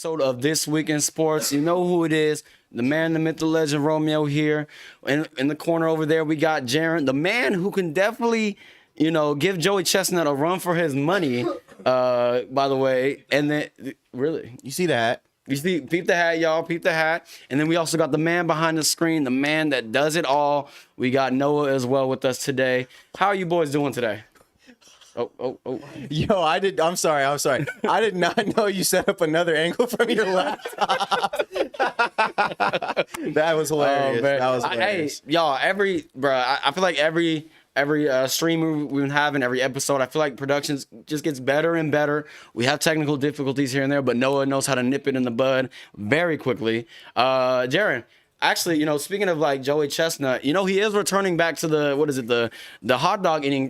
episode of This Week in Sports. You know who it is. The man, the myth, the legend, Romeo here. In the corner over there, we got Jaron, the man who can definitely, give Joey Chestnut a run for his money, by the way. And then, really? You see that? You see, peep the hat, y'all. Peep the hat. And then we also got the man behind the screen, the man that does it all. We got Noah as well with us today. How are you boys doing today? Oh. Yo, I'm sorry. I did not know you set up another angle from your laptop. That was hilarious. That was hilarious. Hey, y'all, I feel like every stream we've been having, every episode, I feel like production just gets better and better. We have technical difficulties here and there, but Noah knows how to nip it in the bud very quickly. Jaron, actually, speaking of like Joey Chestnut, he is returning back to the hot dog eating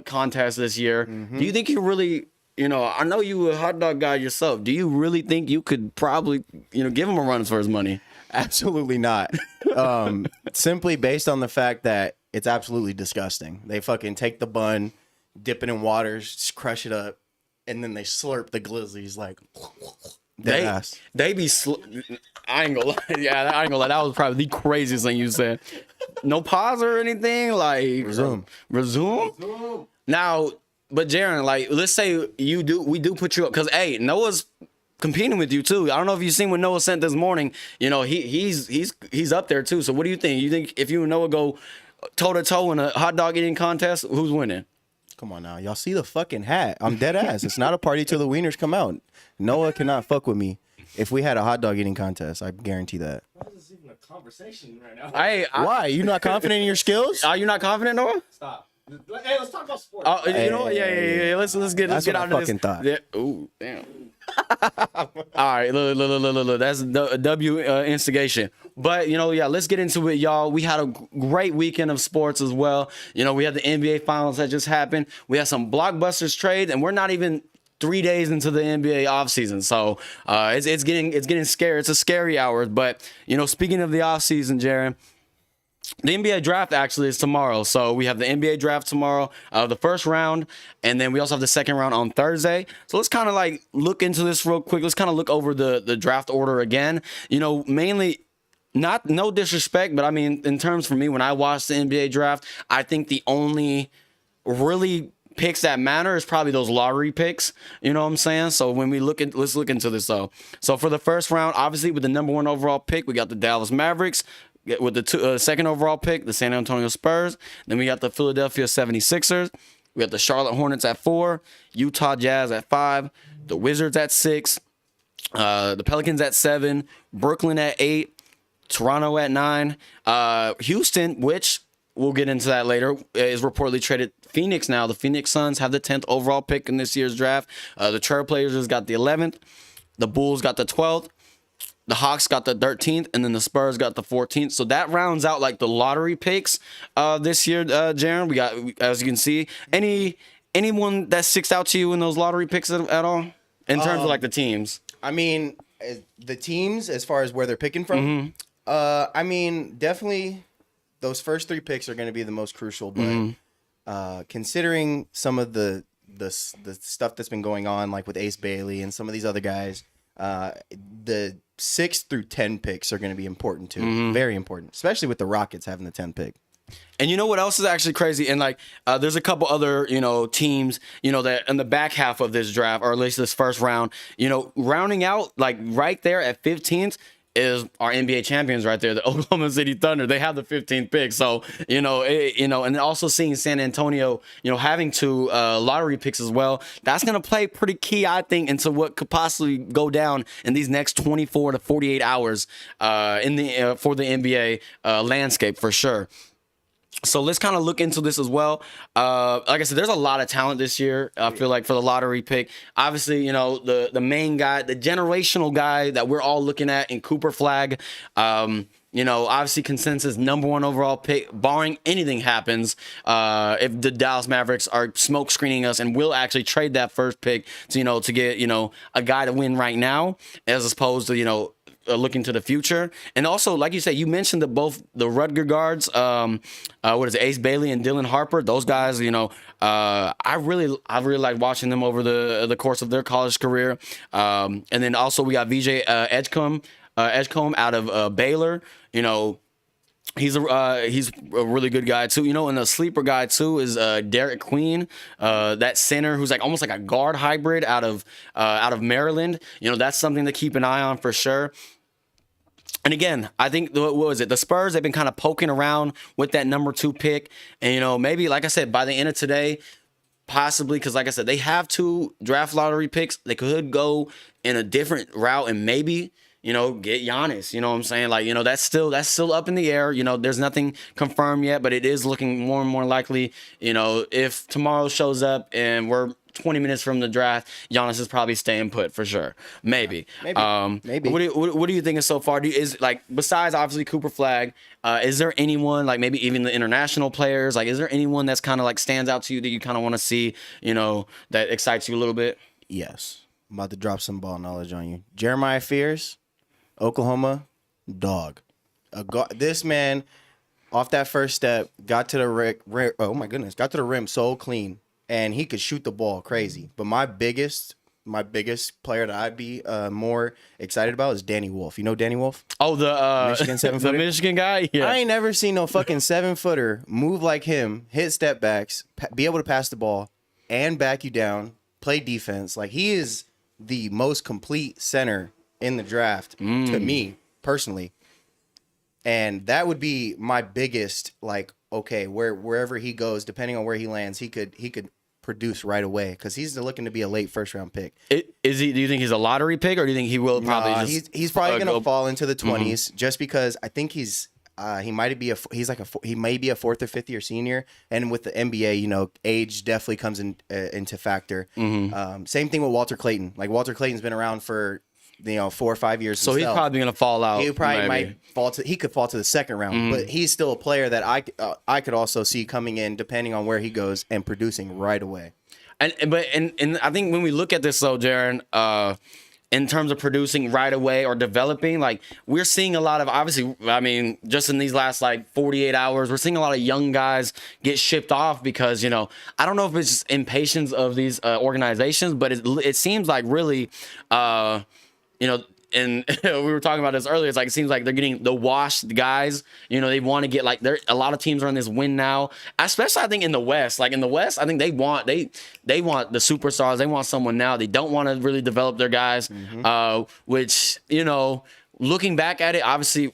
contest this year. Mm-hmm. Do you think he really, I know you a hot dog guy yourself. Do you really think you could probably, give him a run for his money? Absolutely not. Simply based on the fact that it's absolutely disgusting. They fucking take the bun, dip it in water, just crush it up, and then they slurp the glizzies like. They be. I ain't gonna lie. Yeah, I ain't gonna lie. That was probably the craziest thing you said. No pause or anything. Like resume. Now, but Jaron, like, let's say we do put you up because Noah's competing with you too. I don't know if you've seen what Noah sent this morning. He's up there too. So what do you think? You think if you and Noah go toe to toe in a hot dog eating contest, who's winning? Come on now, y'all see the fucking hat? I'm dead ass. It's not a party till the wieners come out. Noah cannot fuck with me if we had a hot dog eating contest. I guarantee that. Why is this even a conversation right now? Why? You not confident in your skills? Are you not confident, Noah? Stop. Hey, let's talk about sports. You know what? Yeah. Let's get out of this. Thought. Yeah. Ooh, damn. All right, look. That's a W instigation. But let's get into it, y'all. We had a great weekend of sports as well. We had the NBA finals that just happened. We had some blockbusters trades, and we're not even 3 days into the NBA offseason. So it's getting scary. It's a scary hour. But speaking of the offseason, Jaron, the NBA draft actually is tomorrow. So we have the NBA draft tomorrow, the first round, and then we also have the second round on Thursday. So let's kind of like look into this real quick. Let's kind of look over the draft order again. Mainly, no disrespect, but I mean, in terms for me, when I watched the NBA draft, I think the only really picks that matter is probably those lottery picks. You know what I'm saying? So when let's look into this though. So for the first round, obviously with the number 1 overall pick, we got the Dallas Mavericks. With the second overall pick, the San Antonio Spurs. Then we got the Philadelphia 76ers. We got the Charlotte Hornets at 4, Utah Jazz at 5, the Wizards at 6, the Pelicans at 7, Brooklyn at 8, Toronto at 9, Houston, which we'll get into that later, is reportedly traded Phoenix now. The Phoenix Suns have the 10th overall pick in this year's draft. The Trailblazers got the 11th. The Bulls got the 12th. The Hawks got the 13th, and then the Spurs got the 14th. So that rounds out like the lottery picks this year, Jaron. We got, as you can see, anyone that sticks out to you in those lottery picks at all in terms of like the teams. I mean, the teams as far as where they're picking from. Mm-hmm. I mean, definitely those first 3 picks are going to be the most crucial. But considering some of the stuff that's been going on, like with Ace Bailey and some of these other guys, the 6 through 10 picks are going to be important too. Mm-hmm. Very important, especially with the Rockets having the 10th pick. And you know what else is actually crazy? And like, there's a couple other, teams, that in the back half of this draft, or at least this first round, rounding out like right there at 15th is our NBA champions right there, the Oklahoma City Thunder. They have the 15th pick. So, and also seeing San Antonio, having 2 lottery picks as well. That's going to play pretty key, I think, into what could possibly go down in these next 24 to 48 hours for the NBA landscape for sure. So let's kind of look into this as well. Like I said, there's a lot of talent this year. I feel like for the lottery pick, obviously, the main guy, the generational guy that we're all looking at in Cooper Flag. Obviously consensus number 1 overall pick, barring anything happens. If the Dallas Mavericks are smoke screening us and will actually trade that first pick to get, a guy to win right now, as opposed to, looking to the future. And also, like you said, you mentioned both the Rutger guards, what is it, Ace Bailey and Dylan Harper. Those guys, I really like watching them over the course of their college career. And then also we got VJ Edgecombe out of Baylor. He's a really good guy too, and the sleeper guy too is Derek Queen, that center who's like almost like a guard hybrid out of Maryland. That's something to keep an eye on for sure. And again, I think what was it? The Spurs, they've been kind of poking around with that number 2 pick, and maybe like I said, by the end of today, possibly, because like I said, they have 2 draft lottery picks. They could go in a different route and maybe get Giannis. You know what I'm saying? Like, that's still up in the air. There's nothing confirmed yet, but it is looking more and more likely. If tomorrow shows up and we're 20 minutes from the draft, Giannis is probably staying put for sure. Maybe. Maybe. What are you thinking so far? Is like, besides obviously Cooper Flag, is there anyone, like maybe even the international players, like is there anyone that's kind of like stands out to you that you kind of want to see, that excites you a little bit? Yes. I'm about to drop some ball knowledge on you. Jeremiah Fears, Oklahoma, dog. This man, off that first step, got to the rim so clean, and he could shoot the ball crazy. But my biggest player that I'd be more excited about is Danny Wolf. You know Danny Wolf? Oh, the Michigan 7-footer? the Michigan guy. Yeah, I ain't never seen no fucking 7-footer move like him, hit step backs, be able to pass the ball, and back you down, play defense. Like, he is the most complete center in the draft to me personally, and that would be my biggest, like, okay, wherever he goes, depending on where he lands, he could produce right away, because he's looking to be a late first round pick. Is he? Do you think he's a lottery pick, or do you think he will probably he's probably gonna fall into the 20s, just because I think he might be he may be a 4th or 5th year senior, and with the NBA, age definitely comes into factor. Same thing with Walter Clayton. Like, Walter Clayton's been around for 4 or 5 years. So he's probably gonna fall out. He probably might fall to. He could fall to the second round, but he's still a player that I could also see coming in, depending on where he goes, and producing right away. And I think when we look at this though, Jaron, in terms of producing right away or developing, like, we're seeing a lot of, obviously, I mean, just in these last like 48 hours, we're seeing a lot of young guys get shipped off because, I don't know if it's just impatience of these organizations, but it seems like really, and we were talking about this earlier. It's like, it seems like they're getting the washed guys. They want to get, like, a lot of teams are on this win now, especially I think in the West. Like, in the West, I think they want the superstars. They want someone now. They don't want to really develop their guys, which, looking back at it, obviously,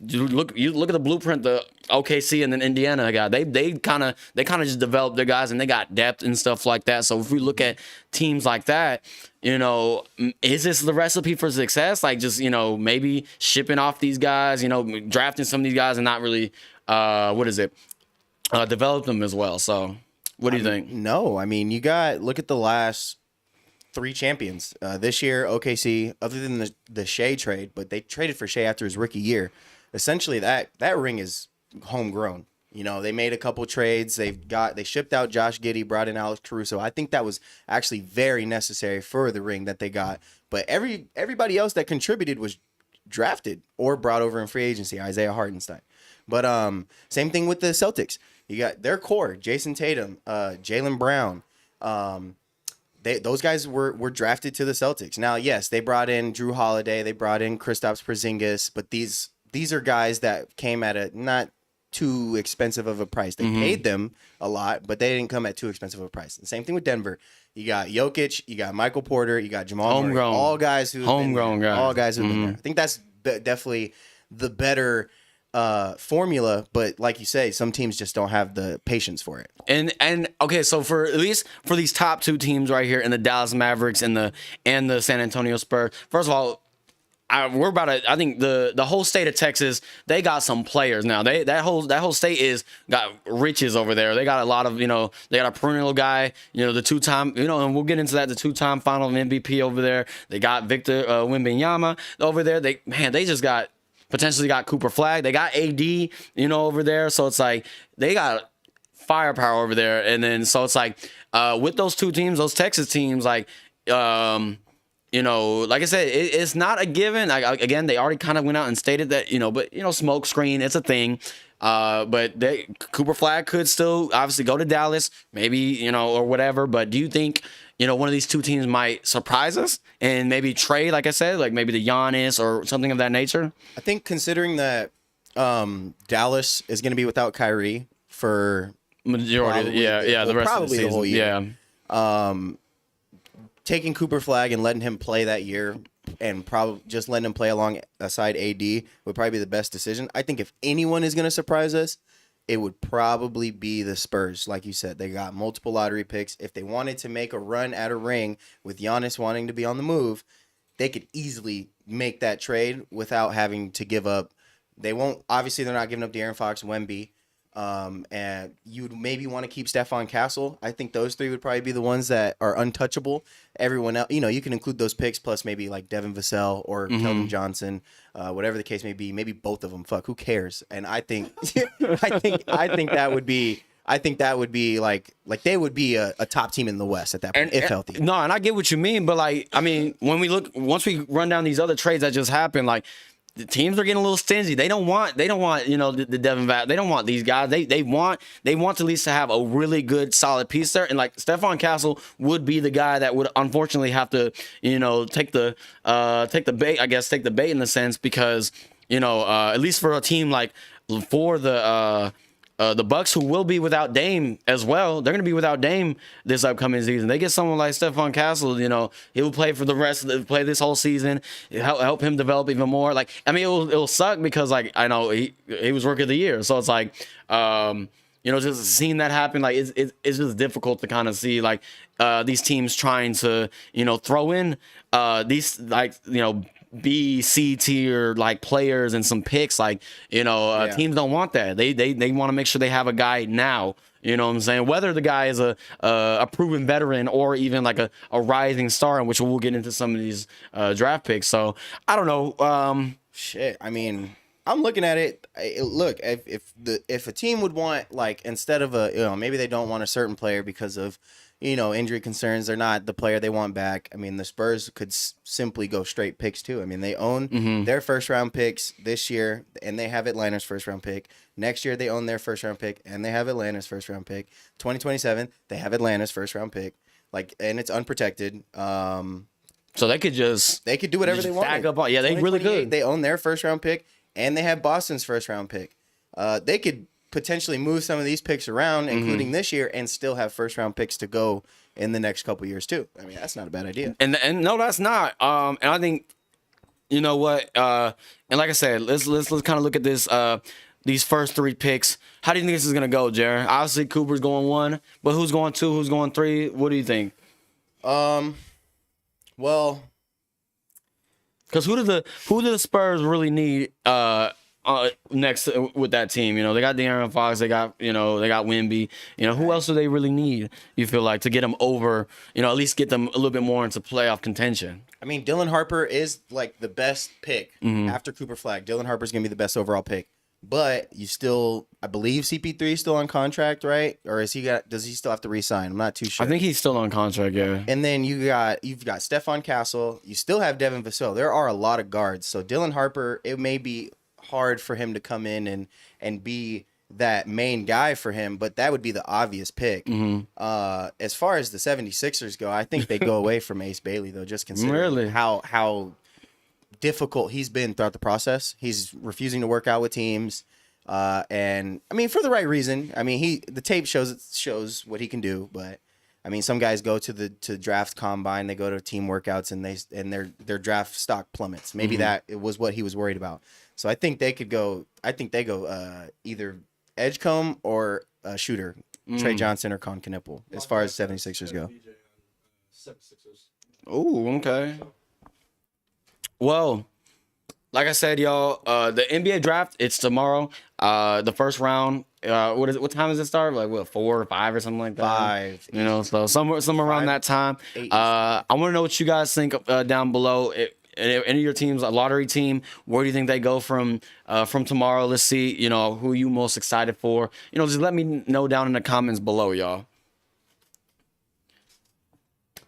you look at the blueprint, the OKC and then Indiana got. They kind of just developed their guys, and they got depth and stuff like that. So if we look at teams like that, is this the recipe for success? Like, just maybe shipping off these guys, drafting some of these guys and not really develop them as well. So what do you think? No, I mean, look at the last 3 champions this year. OKC, other than the SHAI trade, but they traded for SHAI after his rookie year. Essentially, that ring is homegrown. They made a couple trades. They shipped out Josh Giddey, brought in Alex Caruso. I think that was actually very necessary for the ring that they got. But everybody else that contributed was drafted or brought over in free agency. Isaiah Hartenstein. But same thing with the Celtics. You got their core: Jason Tatum, Jaylen Brown. Those guys were drafted to the Celtics. Now, yes, they brought in Drew Holiday, they brought in Kristaps Porzingis, but these are guys that came at a not too expensive of a price. They paid them a lot, but they didn't come at too expensive of a price. The same thing with Denver. You got Jokic, you got Michael Porter, you got Jamal Murray, all guys who homegrown guys. All guys who've been there. I think that's definitely the better formula, but like you say, some teams just don't have the patience for it. And okay, so for at least for these top 2 teams right here in the Dallas Mavericks and the San Antonio Spurs, first of all, I think the whole state of Texas, they got some players now. That whole state got riches over there. They got a lot of, they got a perennial guy, the 2-time, and we'll get into that, the 2-time final MVP over there. They got Victor Wembanyama over there. They just got potentially got Cooper Flag. They got AD, over there. So it's like they got firepower over there. And then so it's like with those 2 teams, those Texas teams, like you know, like I said, it's not a given. Again, they already kind of went out and stated that, you know, but, you know, smoke screen, it's a thing. But Cooper Flag could still obviously go to Dallas, maybe, you know, or whatever. But do you think, you know, one of these two teams might surprise us and maybe trade, like I said, like maybe the Giannis or something of that nature? I think considering that Dallas is going to be without Kyrie for Majority, the rest of the season, the whole year. yeah. Taking Cooper Flag and letting him play that year and probably just letting him play alongside AD would probably be the best decision. I think if anyone is going to surprise us, it would probably be the Spurs. Like you said, they got multiple lottery picks. If they wanted to make a run at a ring with Giannis wanting to be on the move, they could easily make that trade without having to give up. They won't. Obviously, they're not giving up De'Aaron Fox, Wemby. And you'd maybe want to keep Stephon Castle. I think those three would probably be the ones that are untouchable. Everyone else, you know, you can include those picks plus maybe like Devin Vassell or Keldon Johnson, whatever the case may be. Maybe both of them. Fuck, who cares? And I think, I think that would be. I think that would be like they would be a top team in the West at that point, if healthy. No, and I get what you mean, but like, I mean, once we run down these other trades that just happened, like, the teams are getting a little stingy. They don't want, you know, the Devin Vassell. They don't want these guys. They want at least to have a really good, solid piece there. And like Stephon Castle would be the guy that would unfortunately have to, you know, take the bait. I guess take the bait in the sense because, you know, at least for a team like for the Bucks, who will be without Dame as well, they're going to be without Dame this upcoming season. They get someone like Stephon Castle, you know, he'll play for the rest of play this whole season, help him develop even more. Like, I mean, it'll suck because, like, I know he was Rookie of the Year, so it's like, you know, just seeing that happen, like, it's just difficult to kind of see, like, these teams trying to, you know, throw in these, like, you know, B, C tier like players and some picks. Like, you know, teams don't want that. They want to make sure they have a guy now. You know what I'm saying? Whether the guy is a proven veteran or even like a rising star, in which we'll get into some of these draft picks. So I don't know. Shit. I mean, I'm looking at it. Look, if a team would want, like, instead of you know, maybe they don't want a certain player because of, you know, injury concerns, they're not the player they want back. I mean, the Spurs could simply go straight picks too. I mean, they own their first round picks this year, and they have Atlanta's first round pick. Next year, they own their first round pick, and they have Atlanta's first round pick. 2027, they have Atlanta's first round pick. Like, and it's unprotected. So they could do whatever they want. Stack up on, yeah, they really could. They own their first round pick, and they have Boston's first round pick. They could potentially move some of these picks around, including this year, and still have first round picks to go in the next couple years too. I mean, that's not a bad idea. And no, that's not. And I think, you know what? And like I said, let's kind of look at this. These first three picks. How do you think this is gonna go, Jared? Obviously, Cooper's going 1, but who's going 2? Who's going 3? What do you think? Well, because who do the Spurs really need? Next with that team, you know, they got De'Aaron Fox, they got Wemby, you know, who else do they really need, you feel like, to get them over, you know, at least get them a little bit more into playoff contention? I mean, Dylan Harper is like the best pick after Cooper Flag. Dylan Harper's gonna be the best overall pick, but you still, I believe CP3 is still on contract, right? Or does he still have to re-sign? I'm not too sure. I think he's still on contract, yeah. And then you've got Stephon Castle, you still have Devin Vassell. There are a lot of guards, so Dylan Harper, it may be hard for him to come in and be that main guy for him, but that would be the obvious pick. As far as the 76ers go, I think they go away from Ace Bailey, though, just considering how difficult he's been throughout the process. He's refusing to work out with teams, and I mean, for the right reason. I mean, the tape shows what he can do, but I mean, some guys go to draft combine, they go to team workouts, and their draft stock plummets. Maybe that it was what he was worried about. So I think they go either Edgecombe or shooter, Trey Johnson or Con Knipple, as far as 76ers go. Oh, okay. Well, like I said, y'all, the NBA draft, it's tomorrow. The first round, what time does it start? Like, what, 4 or 5 or something like that? 5. You know, so somewhere around that time. 8. I want to know what you guys think down below. Any of your teams, a lottery team, where do you think they go from tomorrow? Let's see, you know, who are you most excited for? You know, just let me know down in the comments below, y'all.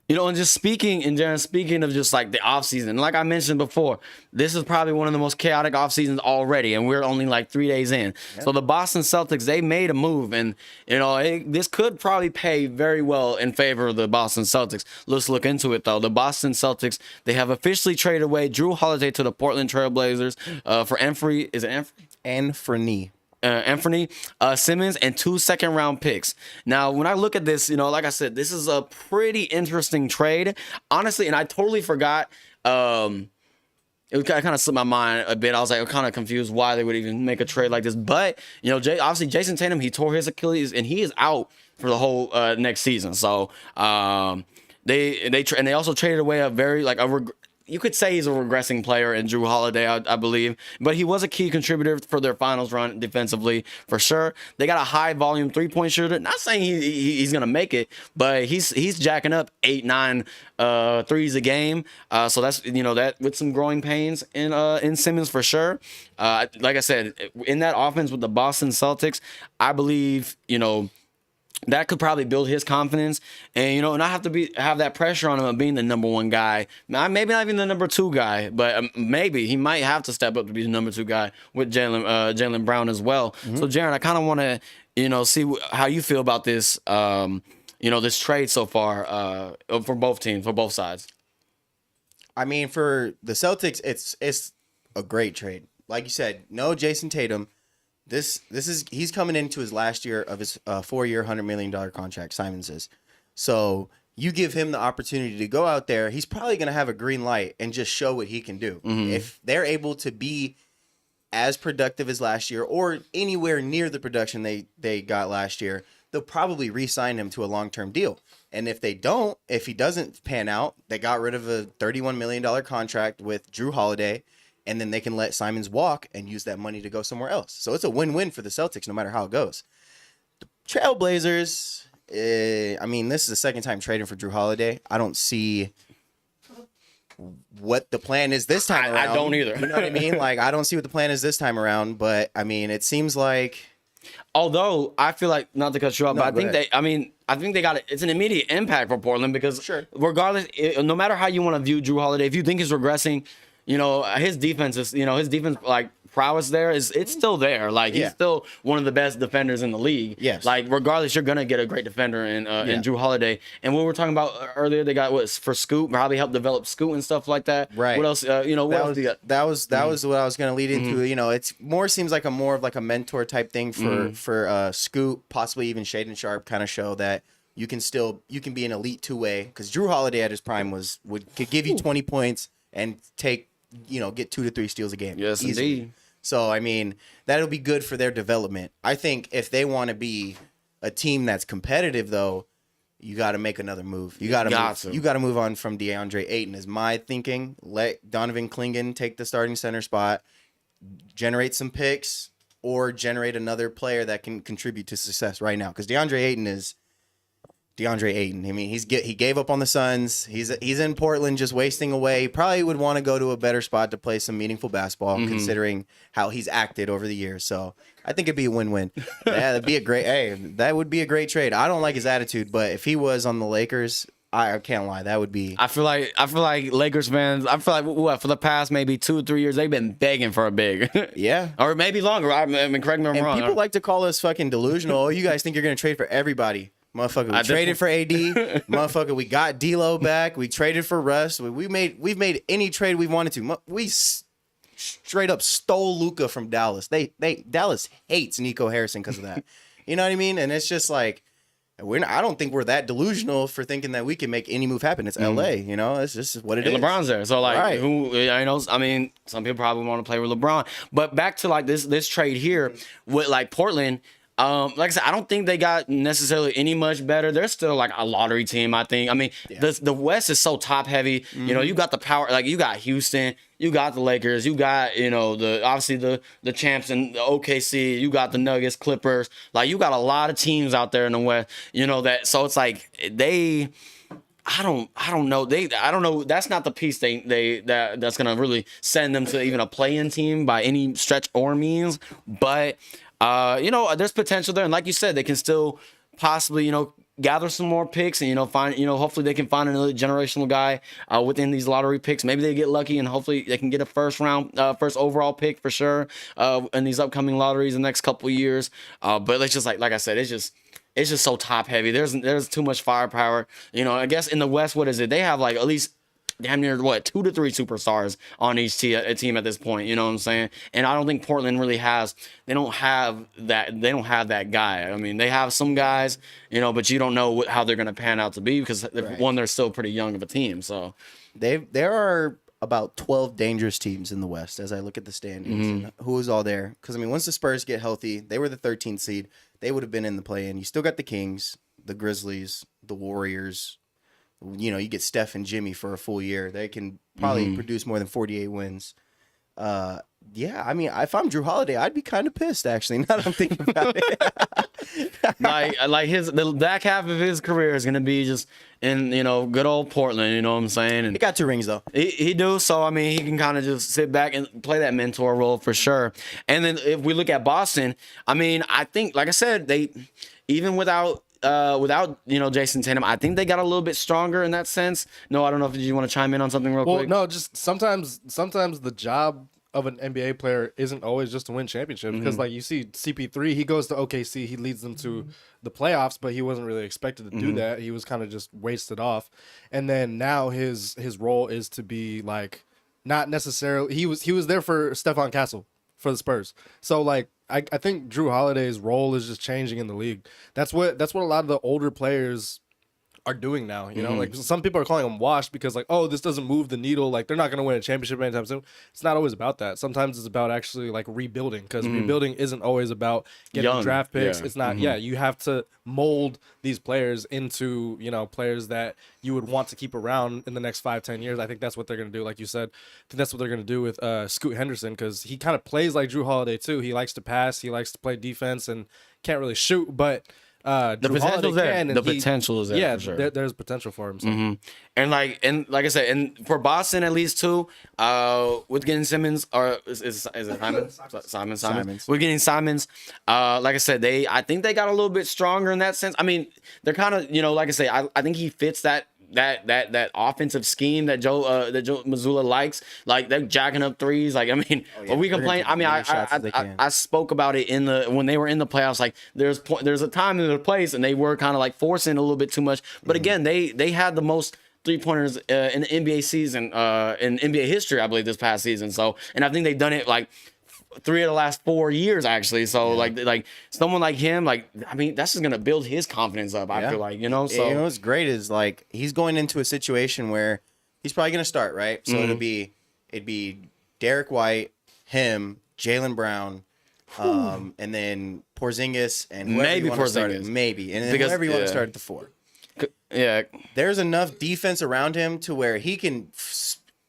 You know, and just speaking of just like the offseason, like I mentioned before, this is probably one of the most chaotic off seasons already, and we're only like 3 days in. Yep. So the Boston Celtics, they made a move, and you know this could probably pay very well in favor of the Boston Celtics. Let's look into it though. The Boston Celtics, they have officially traded away Drew Holiday to the Portland Trail Blazers for Anthony. Is it Anthony? Anthony Simmons and 2 second-round picks. Now, when I look at this, you know, like I said, this is a pretty interesting trade, honestly. And I totally forgot. It kind of slipped my mind a bit. I was like, kind of confused why they would even make a trade like this. But you know, obviously Jason Tatum, he tore his Achilles and he is out for the whole next season. So they also traded away a very you could say he's a regressing player in Drew Holiday, I believe, but he was a key contributor for their finals run defensively for sure. They got a high volume 3-point shooter. Not saying he's gonna make it, but he's jacking up 8-9 threes a game. So that's, you know, that with some growing pains in Simmons for sure. Like I said, in that offense with the Boston Celtics, I believe, you know, that could probably build his confidence, and you know, not have that pressure on him of being the number 1 guy. Maybe not even the number 2 guy, but maybe he might have to step up to be the number 2 guy with Jaylen Brown as well. Mm-hmm. So, Jaron, I kind of want to, you know, see how you feel about this, you know, this trade so far for both teams, for both sides. I mean, for the Celtics, it's a great trade. Like you said, no Jason Tatum. He's coming into his last year of his 4-year, $100 million contract, Simons is. So you give him the opportunity to go out there. He's probably going to have a green light and just show what he can do. Mm-hmm. If they're able to be as productive as last year or anywhere near the production they got last year, they'll probably re-sign him to a long-term deal. And if he doesn't pan out, they got rid of a $31 million contract with Drew Holiday, and then they can let Simons walk and use that money to go somewhere else. So it's a win-win for the Celtics, no matter how it goes. The Trailblazers, I mean, this is the second time trading for Drew Holiday. I don't see what the plan is this time around. I don't either. You know what I mean? Like, I don't see what the plan is this time around. But, I mean, it seems like... Although, I feel like, not to cut you off, but I think they got it. It's an immediate impact for Portland because regardless, no matter how you want to view Drew Holiday, if you think he's regressing, you know, his defense like prowess there it's still there. Like he's still one of the best defenders in the league. Yes. Like regardless, you're gonna get a great defender in Drew Holiday. And what we were talking about earlier, they got for Scoot, probably help develop Scoot and stuff like that. Right. What else? You know, what else do you got? That was what I was gonna lead into. You know, it's seems like more of a mentor type thing for Scoot, possibly even Shaedon Sharpe, kind of show that you can be an elite 2-way, because Drew Holiday at his prime could give you 20 points and get 2 to 3 steals a game. Yes, easily. indeed. So, I mean, that'll be good for their development. I think if they want to be a team that's competitive, though, you got to make another move. You got to move on from DeAndre Ayton, is my thinking. Let Donovan Clingan take the starting center spot, generate some picks, or generate another player that can contribute to success right now. Because DeAndre Ayton is DeAndre Ayton. I mean, he gave up on the Suns. He's in Portland just wasting away. He probably would want to go to a better spot to play some meaningful basketball, considering how he's acted over the years. So I think it'd be a win-win. That would be a great trade. I don't like his attitude, but if he was on the Lakers, I can't lie. That would be. I feel like Lakers fans. I feel like for the past maybe 2 or 3 years they've been begging for a big. Yeah. Or maybe longer. I mean, correct me if I'm wrong. People like to call us fucking delusional. Oh, you guys think you're gonna trade for everybody? Motherfucker, we traded for AD. Motherfucker, we got D'Lo back. We traded for Russ. We've made any trade we wanted to. We straight up stole Luka from Dallas. Dallas hates Nico Harrison because of that. You know what I mean? And it's just like I don't think we're that delusional for thinking that we can make any move happen. It's LA, you know. It's just what it is. LeBron's there, so like, who you know? I mean, some people probably want to play with LeBron, but back to like this trade here with like Portland. Like I said, I don't think they got necessarily any much better. They're still like a lottery team, I think. I mean, the West is so top heavy. You know, you got the power, like you got Houston, you got the Lakers, you got, you know, obviously the champs and the OKC, you got the Nuggets, Clippers. Like you got a lot of teams out there in the West, you know, that so it's like I don't know. I don't know. That's not the piece that's gonna really send them to even a play-in team by any stretch or means. But you know, there's potential there, and like you said, they can still possibly, you know, gather some more picks and, hopefully they can find another generational guy within these lottery picks. Maybe they get lucky and hopefully they can get a first overall pick for sure in these upcoming lotteries in the next couple of years. But it's just like I said, it's just so top heavy. There's too much firepower. I guess in the West, what is it? They have like at least damn near 2 to 3 superstars on each team at this point. You know what I'm saying? And I don't think Portland really has. They don't have that guy. I mean, they have some guys, but you don't know how they're gonna pan out to be because one, they're still pretty young of a team. So there are about 12 dangerous teams in the West as I look at the standings and who is all there. Because I mean, once the Spurs get healthy, they were the 13th seed. They would have been in the play-in. You still got the Kings, the Grizzlies, the Warriors. You get Steph and Jimmy for a full year. They can probably produce more than 48 wins. Yeah, I mean, if I'm Drew Holiday, I'd be kind of pissed, actually, now that I'm thinking about it. like the back half of his career is going to be just in, good old Portland, you know what I'm saying? And He got 2 rings, though. He do, so, I mean, he can kind of just sit back and play that mentor role for sure. And then if we look at Boston, I mean, I think, like I said, they, even without Jason Tatum, I think they got a little bit stronger in that sense. No, I don't know if you want to chime in on something real quick. No, just sometimes the job of an NBA player isn't always just to win championships because like you see CP3, he goes to OKC, he leads them to the playoffs, but he wasn't really expected to do that. He was kind of just wasted off. And then now his role is to be like not necessarily he was there for Stephon Castle for the Spurs. So like I think Drew Holiday's role is just changing in the league. That's what a lot of the older players are doing now. Like some people are calling them washed because like, oh, this doesn't move the needle. Like they're not going to win a championship anytime soon. It's not always about that. Sometimes it's about actually like rebuilding because rebuilding isn't always about getting draft picks. Yeah. It's not. Yeah, you have to mold these players into players that you would want to keep around in the next 5-10 years. I think that's what they're going to do. Like you said, I think that's what they're going to do with Scoot Henderson because he kind of plays like Drew Holiday too. He likes to pass. He likes to play defense and can't really shoot, but the potential is there. The potential is there. Yeah, for sure. There's potential for him. So. And like I said, and for Boston at least too, with getting Simmons or is it Simons? Simons. We're getting Simons. Like I said, I think they got a little bit stronger in that sense. I mean, they're kind of like I say, I think he fits that offensive scheme that Joe Mazzulla likes. Like they're jacking up threes. Like I mean, we complain. I mean, I spoke about it when they were in the playoffs. Like there's a time and a place, and they were kind of like forcing a little bit too much. But again, they had the most 3-pointers in the NBA season in NBA history, I believe, this past season. So, and I think they've done it like 3 of the last 4 years actually. So like someone like him, like I mean, that's just gonna build his confidence up. I feel like So what's great is like he's going into a situation where he's probably gonna start right. So it'd be Derek White, him, Jaylen Brown, and then Porzingis and whoever maybe you want to start Porzingis. at, maybe and then Because- whoever you want yeah. to start at the 4. Yeah, There's enough defense around him to where he can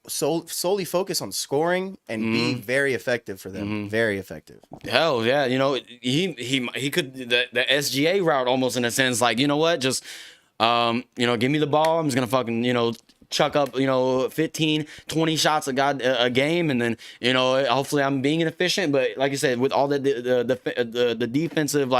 solely focus on scoring and be very effective for them. Very effective. hell yeah. He could the SGA route almost in a sense. Like just give me the ball. I'm just gonna fucking chuck up 15, 20 shots a game, and then hopefully I'm being inefficient. But like you said, with all the defensive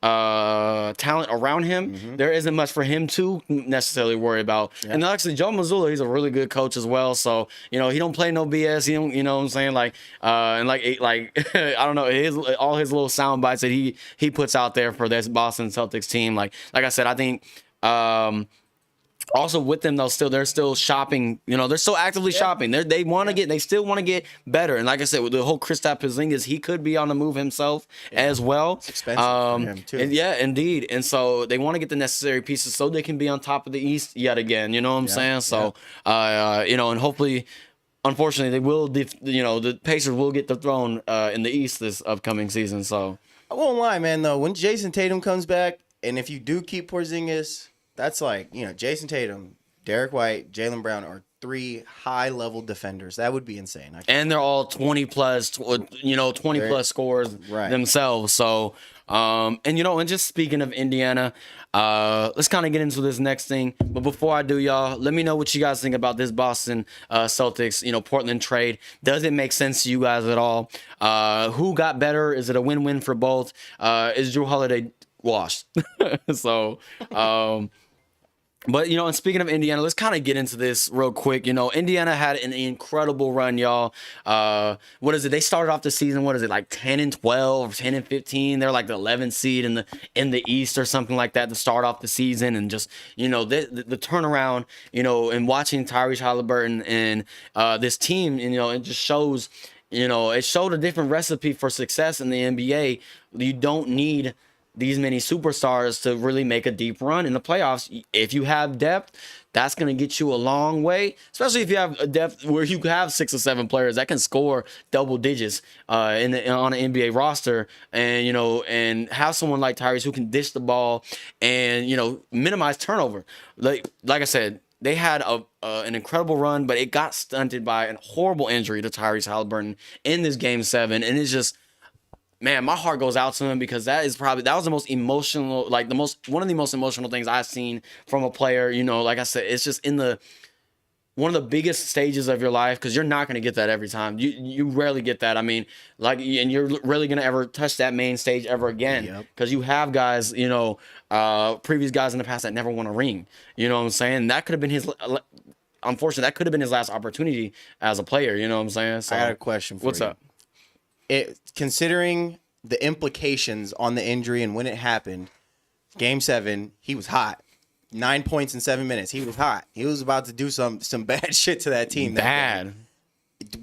talent around him, there isn't much for him to necessarily worry about. Yeah. And actually, Joe Mazzulla, he's a really good coach as well. So he don't play no BS. He don't, what I'm saying, like I don't know, all his little sound bites that he puts out there for this Boston Celtics team. Like I said, I think. Also with them, they're still shopping. They're still actively shopping. They still want to get better. And like I said, with the whole Kristaps Porzingis, he could be on the move himself as well. It's expensive for him too. And yeah, indeed. And so they want to get the necessary pieces so they can be on top of the East yet again. You know what I'm saying? So, and hopefully, unfortunately, they will. The Pacers will get the throne in the East this upcoming season. So I won't lie, man. Though when Jason Tatum comes back, and if you do keep Porzingis. That's like, Jason Tatum, Derek White, Jaylen Brown are 3 high-level defenders. That would be insane. And they're all 20-plus scores themselves. So, and just speaking of Indiana, let's kind of get into this next thing. But before I do, y'all, let me know what you guys think about this Boston Celtics, Portland trade. Does it make sense to you guys at all? Who got better? Is it a win-win for both? Is Drew Holiday washed. So, but, and speaking of Indiana, let's kind of get into this real quick. Indiana had an incredible run, y'all. What is it? They started off the season, what is it, like 10-12, 10-15? They're like the 11th seed in the East or something like that to start off the season. And just, the turnaround, and watching Tyrese Halliburton and this team, it just shows, it showed a different recipe for success in the NBA. You don't need these many superstars to really make a deep run in the playoffs. If you have depth, that's going to get you a long way, especially if you have a depth where you have 6 or 7 players that can score double digits on an NBA roster, and and have someone like Tyrese who can dish the ball and minimize turnover. Like I said, they had an incredible run, but it got stunted by a horrible injury to Tyrese Halliburton in this Game 7, and it's just, man, my heart goes out to him, because that was the most emotional, like one of the most emotional things I've seen from a player. Like I said, it's just one of the biggest stages of your life, because you're not going to get that every time. You rarely get that. I mean, and you're really going to ever touch that main stage ever again, because you have guys, previous guys in the past that never won a ring. You know what I'm saying? That could have been unfortunately, that could have been his last opportunity as a player. You know what I'm saying? So, I got a question for you. What's up? Considering the implications on the injury and when it happened, Game 7, he was hot. 9 points in 7 minutes. He was hot. He was about to do some bad shit to that team. Bad.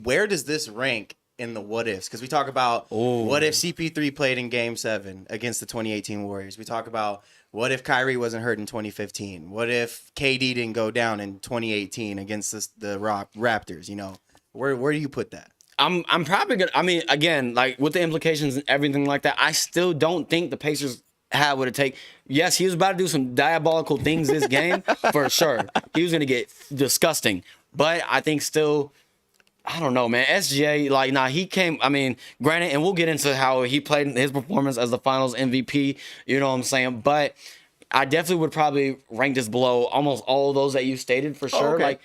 Where does this rank in the what ifs? Because we talk about what if CP3 played in Game 7 against the 2018 Warriors. We talk about what if Kyrie wasn't hurt in 2015. What if KD didn't go down in 2018 against the Raptors? Where do you put that? I'm probably gonna. I mean, again, like with the implications and everything like that, I still don't think the Pacers had what it take. Yes, he was about to do some diabolical things this game for sure. He was gonna get disgusting, but I think still, I don't know, man. SGA, he came. I mean, granted, and we'll get into how he played in his performance as the Finals MVP. You know what I'm saying? But I definitely would probably rank this below almost all of those that you stated for sure. Okay.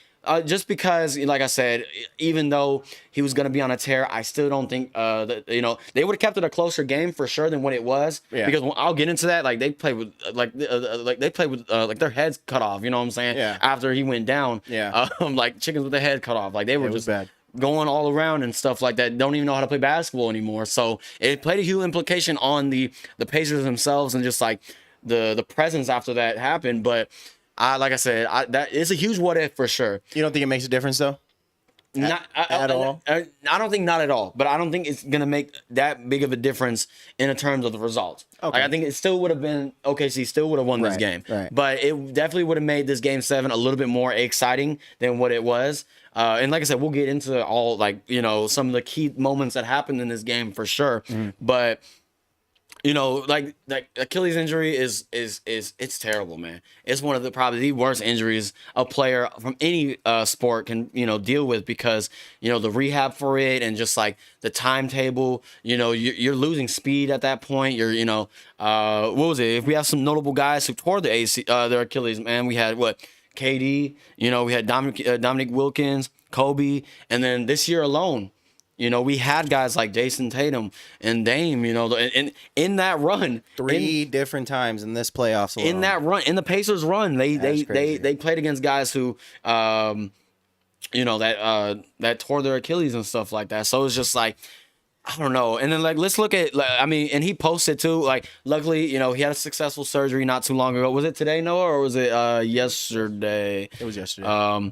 Just because, like I said, even though he was going to be on a tear, I still don't think that they would have kept it a closer game for sure than what it was. Yeah. Because I'll get into that. Like they played with their heads cut off. You know what I'm saying? Yeah. After he went down. Yeah. Like chickens with their head cut off. Like they were just bad. Going all around and stuff like that. Don't even know how to play basketball anymore. So it played a huge implication on the Pacers themselves and just like the presence after that happened. But like I said, that is a huge what if for sure. You don't think it makes a difference though? Not at all. I don't think not at all, but I don't think it's gonna make that big of a difference in terms of the results. Okay. I think it still would have been OKC still would have won this game, right. But it definitely would have made this Game 7 a little bit more exciting than what it was. And like I said, we'll get into all some of the key moments that happened in this game for sure. But like Achilles injury is it's terrible, man. It's one of the probably the worst injuries a player from any sport can deal with, because the rehab for it and just like the timetable. You're losing speed at that point. You're what was it? If we have some notable guys who tore their Achilles, man, we had KD. We had Dominic Wilkins, Kobe, and then this year alone. We had guys like Jason Tatum and Dame, in that run. Three different times in this playoffs alone. In that run, in the Pacers run, they played against guys who, that tore their Achilles and stuff like that. So it's just like, I don't know. And then let's look at, and he posted too, luckily, he had a successful surgery not too long ago. Was it today, Noah, or was it yesterday? It was yesterday.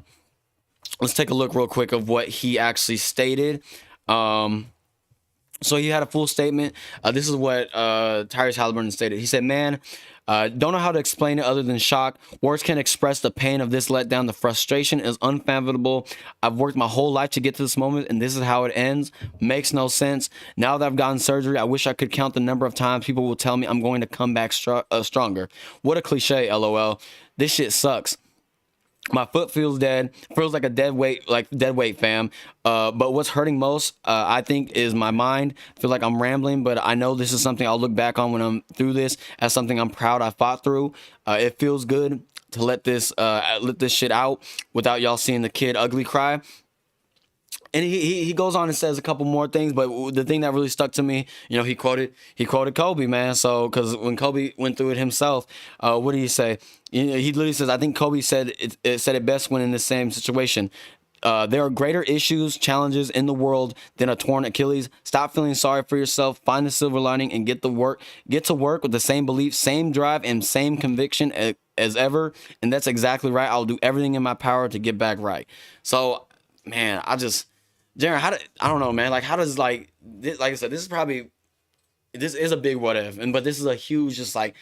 Let's take a look real quick of what he actually stated. So he had a full statement. This is what Tyrese Halliburton stated. He said, "Man, don't know how to explain it other than shock. Words can't express the pain of this letdown. The frustration is unfathomable. I've worked my whole life to get to this moment, and this is how it ends. Makes no sense. Now that I've gotten surgery, I wish I could count the number of times people will tell me I'm going to come back stronger. What a cliche, LOL. This shit sucks. My foot feels dead. Feels like a dead weight, fam. But what's hurting most, I think, is my mind. I feel like I'm rambling, but I know this is something I'll look back on when I'm through this as something I'm proud I fought through. It feels good to let this shit out without y'all seeing the kid ugly cry. And he goes on and says a couple more things, but the thing that really stuck to me, you know, he quoted Kobe, man. So because when Kobe went through it himself, what did he say? He literally says, I think Kobe said it best when in the same situation. There are greater issues, challenges in the world than a torn Achilles. Stop feeling sorry for yourself. Find the silver lining and get to work with the same belief, same drive, and same conviction as ever. And that's exactly right. I'll do everything in my power to get back right. So, man, Jaron, I don't know, man. Like, how does like I said, this is a big what if, but this is a huge just like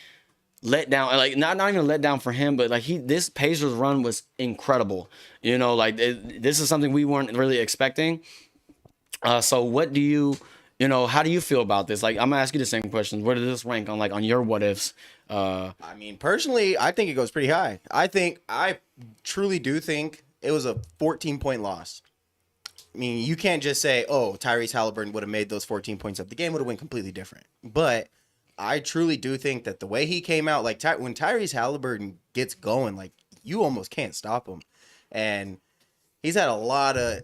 let down, like not even a let down for him, but like this Pacers run was incredible. You know, like this is something we weren't really expecting. So what do you how do you feel about this? Like, I'm gonna ask you the same questions. Where does this rank on your what ifs? I mean, personally, I think it goes pretty high. I truly do think it was a 14-point loss. I mean, you can't just say, oh, Tyrese Halliburton would have made those 14 points up. The game would have went completely different. But I truly do think that the way he came out, like when Tyrese Halliburton gets going, like you almost can't stop him. And he's had a lot of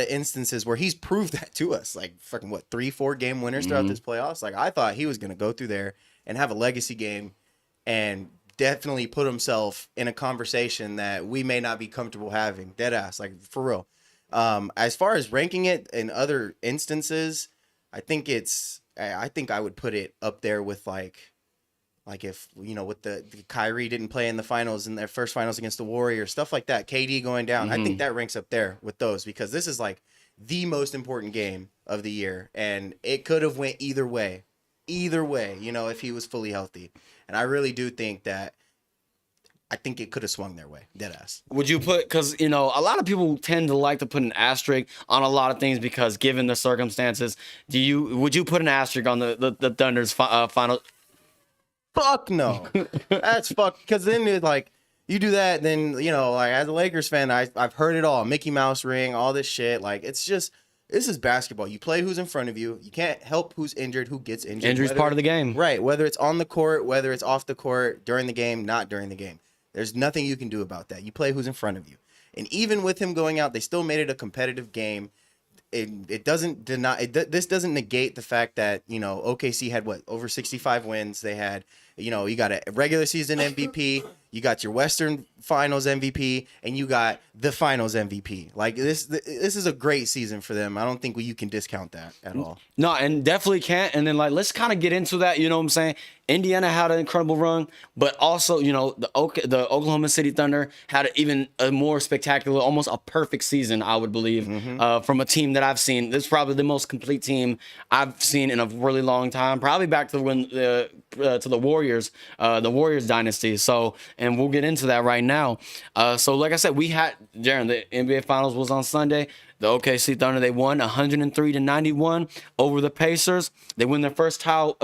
instances where he's proved that to us. Like fucking 3-4 game winners throughout this playoffs. Like I thought he was gonna go through there and have a legacy game and definitely put himself in a conversation that we may not be comfortable having. Dead ass, like for real. As far as ranking it in other instances, I think I would put it up there with like if, with the Kyrie didn't play in the finals in their first finals against the Warriors, stuff like that, KD going down. I think that ranks up there with those because this is like the most important game of the year. And it could have went either way, if he was fully healthy. And I really do think that I think it could have swung their way. Deadass. Would you put, because, a lot of people tend to like to put an asterisk on a lot of things because given the circumstances, would you put an asterisk on the Thunder's final? Fuck no. That's fuck. Because then it's like, you do that, then, like as a Lakers fan, I've heard it all. Mickey Mouse ring, all this shit. Like, it's just, this is basketball. You play who's in front of you. You can't help who's injured, who gets injured. Injury's part of the game. Right. Whether it's on the court, whether it's off the court, during the game, not during the game. There's nothing you can do about that. You play who's in front of you. And even with him going out, they still made it a competitive game. It doesn't deny this doesn't negate the fact that, OKC had over 65 wins. They had, you got a regular season MVP, you got your Western Finals MVP, and you got the Finals MVP. Like this is a great season for them. I don't think you can discount that at all. No, and definitely can't. And then let's kind of get into that. You know what I'm saying? Indiana had an incredible run, but also, the Oklahoma City Thunder had even a more spectacular, almost a perfect season, I would believe, from a team that I've seen. This is probably the most complete team I've seen in a really long time. Probably back to when to the Warriors dynasty. So, and we'll get into that right now. So, like I said, we had Jaron. The NBA Finals was on Sunday. The OKC Thunder, they won 103-91 over the Pacers. They win their first title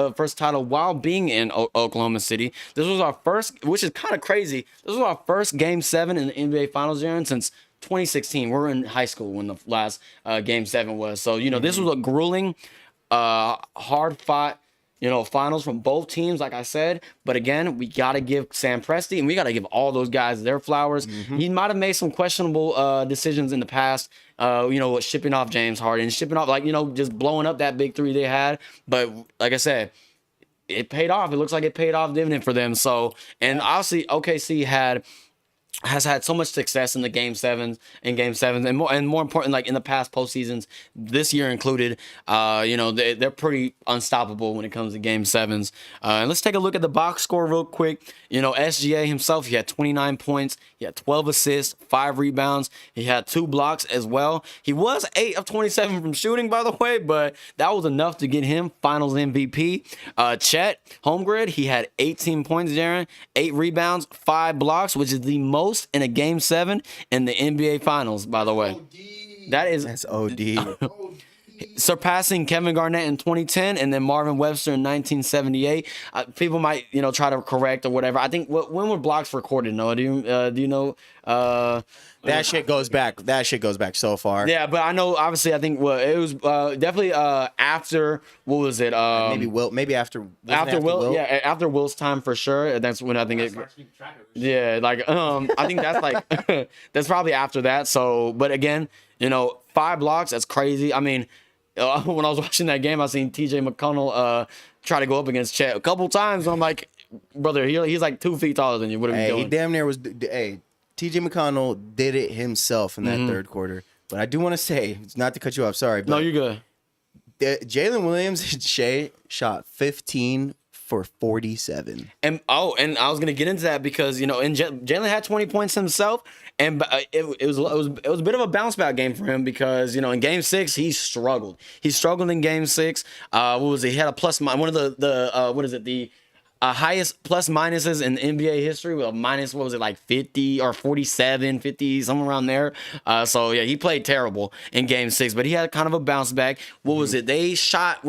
while being in Oklahoma City. This was our first, which is kind of crazy. This was our first Game 7 in the NBA Finals, Jaron, since 2016. We were in high school when the last Game 7 was. So, this was a grueling, hard-fought, finals from both teams, like I said. But again, we got to give Sam Presti and we got to give all those guys their flowers. He might have made some questionable decisions in the past, shipping off James Harden, just blowing up that big three they had. But like I said, it paid off. It looks like it paid off dividend for them. So, and obviously OKC has had so much success in the Game 7s and more important, like in the past postseasons, this year included. They're pretty unstoppable when it comes to Game 7s. And let's take a look at the box score real quick. SGA himself, he had 29 points, he had 12 assists, 5 rebounds, he had 2 blocks as well. He was 8 of 27 from shooting, by the way, but that was enough to get him Finals MVP. Chet Holmgren, he had 18 points, Darren, 8 rebounds, 5 blocks, which is the most in a Game 7 in the NBA Finals, by the way. That's OD. Surpassing Kevin Garnett in 2010 and then Marvin Webster in 1978. People might, try to correct or whatever. I think when were blocks recorded? No, do you know? That shit goes back. That shit goes back so far. Yeah, but I know. Obviously, I think it was definitely after. What was it? Maybe after. After Will. Yeah, after Will's time for sure. That's when I think it. Yeah, I think that's that's probably after that. So, but again, 5 blocks. That's crazy. I mean, when I was watching that game, I seen TJ McConnell try to go up against Chet a couple times. I'm like, brother, he's like 2 feet taller than you. What are you doing? He damn near was. Hey, TJ McConnell did it himself in that third quarter. But I do want to say, not to cut you off, sorry. But No, you're good. Jalen Williams and Shai shot 15 for 47. And I was gonna get into that because and Jalen had 20 points himself, and it was a bit of a bounce back game for him because in Game 6 he struggled. He struggled in Game 6. What was it? He had a plus one of the highest plus minuses in NBA history with a minus, what was it, like 50 or 47, 50, somewhere around there. So yeah, he played terrible in Game 6, but he had kind of a bounce back. What was it? They shot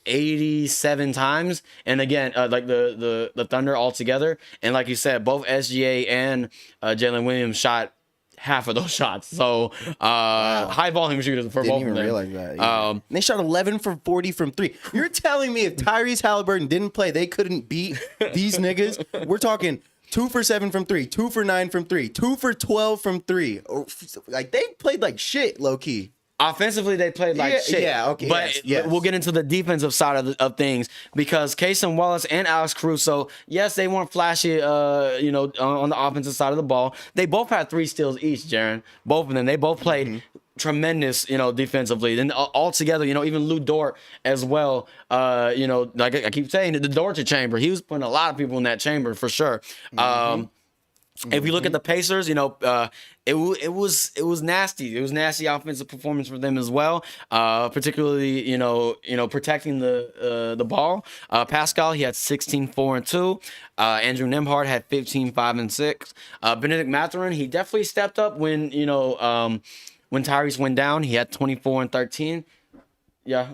87 times, and again, like the Thunder altogether, and like you said, both SGA and Jalen Williams shot half of those shots. So high volume shooters for both of them. Didn't even realize that. Yeah. And they shot 11 for 40 from 3. You're telling me if Tyrese Halliburton didn't play, they couldn't beat these niggas? We're talking 2 for 7 from 3, 2 for 9 from 3, 2 for 12 from 3. Like, they played like shit, low key. Offensively, they played like shit. Yeah, okay. But yes. we'll get into the defensive side of things because Cason Wallace and Alex Caruso, yes, they weren't flashy, on the offensive side of the ball. They both had 3 steals each, Jaron. Both of them. They both played tremendous, defensively. Then all together, even Lou Dort as well. Like I keep saying, the Dort chamber. He was putting a lot of people in that chamber for sure. If you look at the Pacers, it was nasty. It was nasty offensive performance for them as well. Particularly, protecting the ball. Pascal, he had 16, 4, and 2. Andrew Nembhard had 15, 5, and 6. Benedict Mathurin, he definitely stepped up when Tyrese went down. He had 24 and 13. Yeah.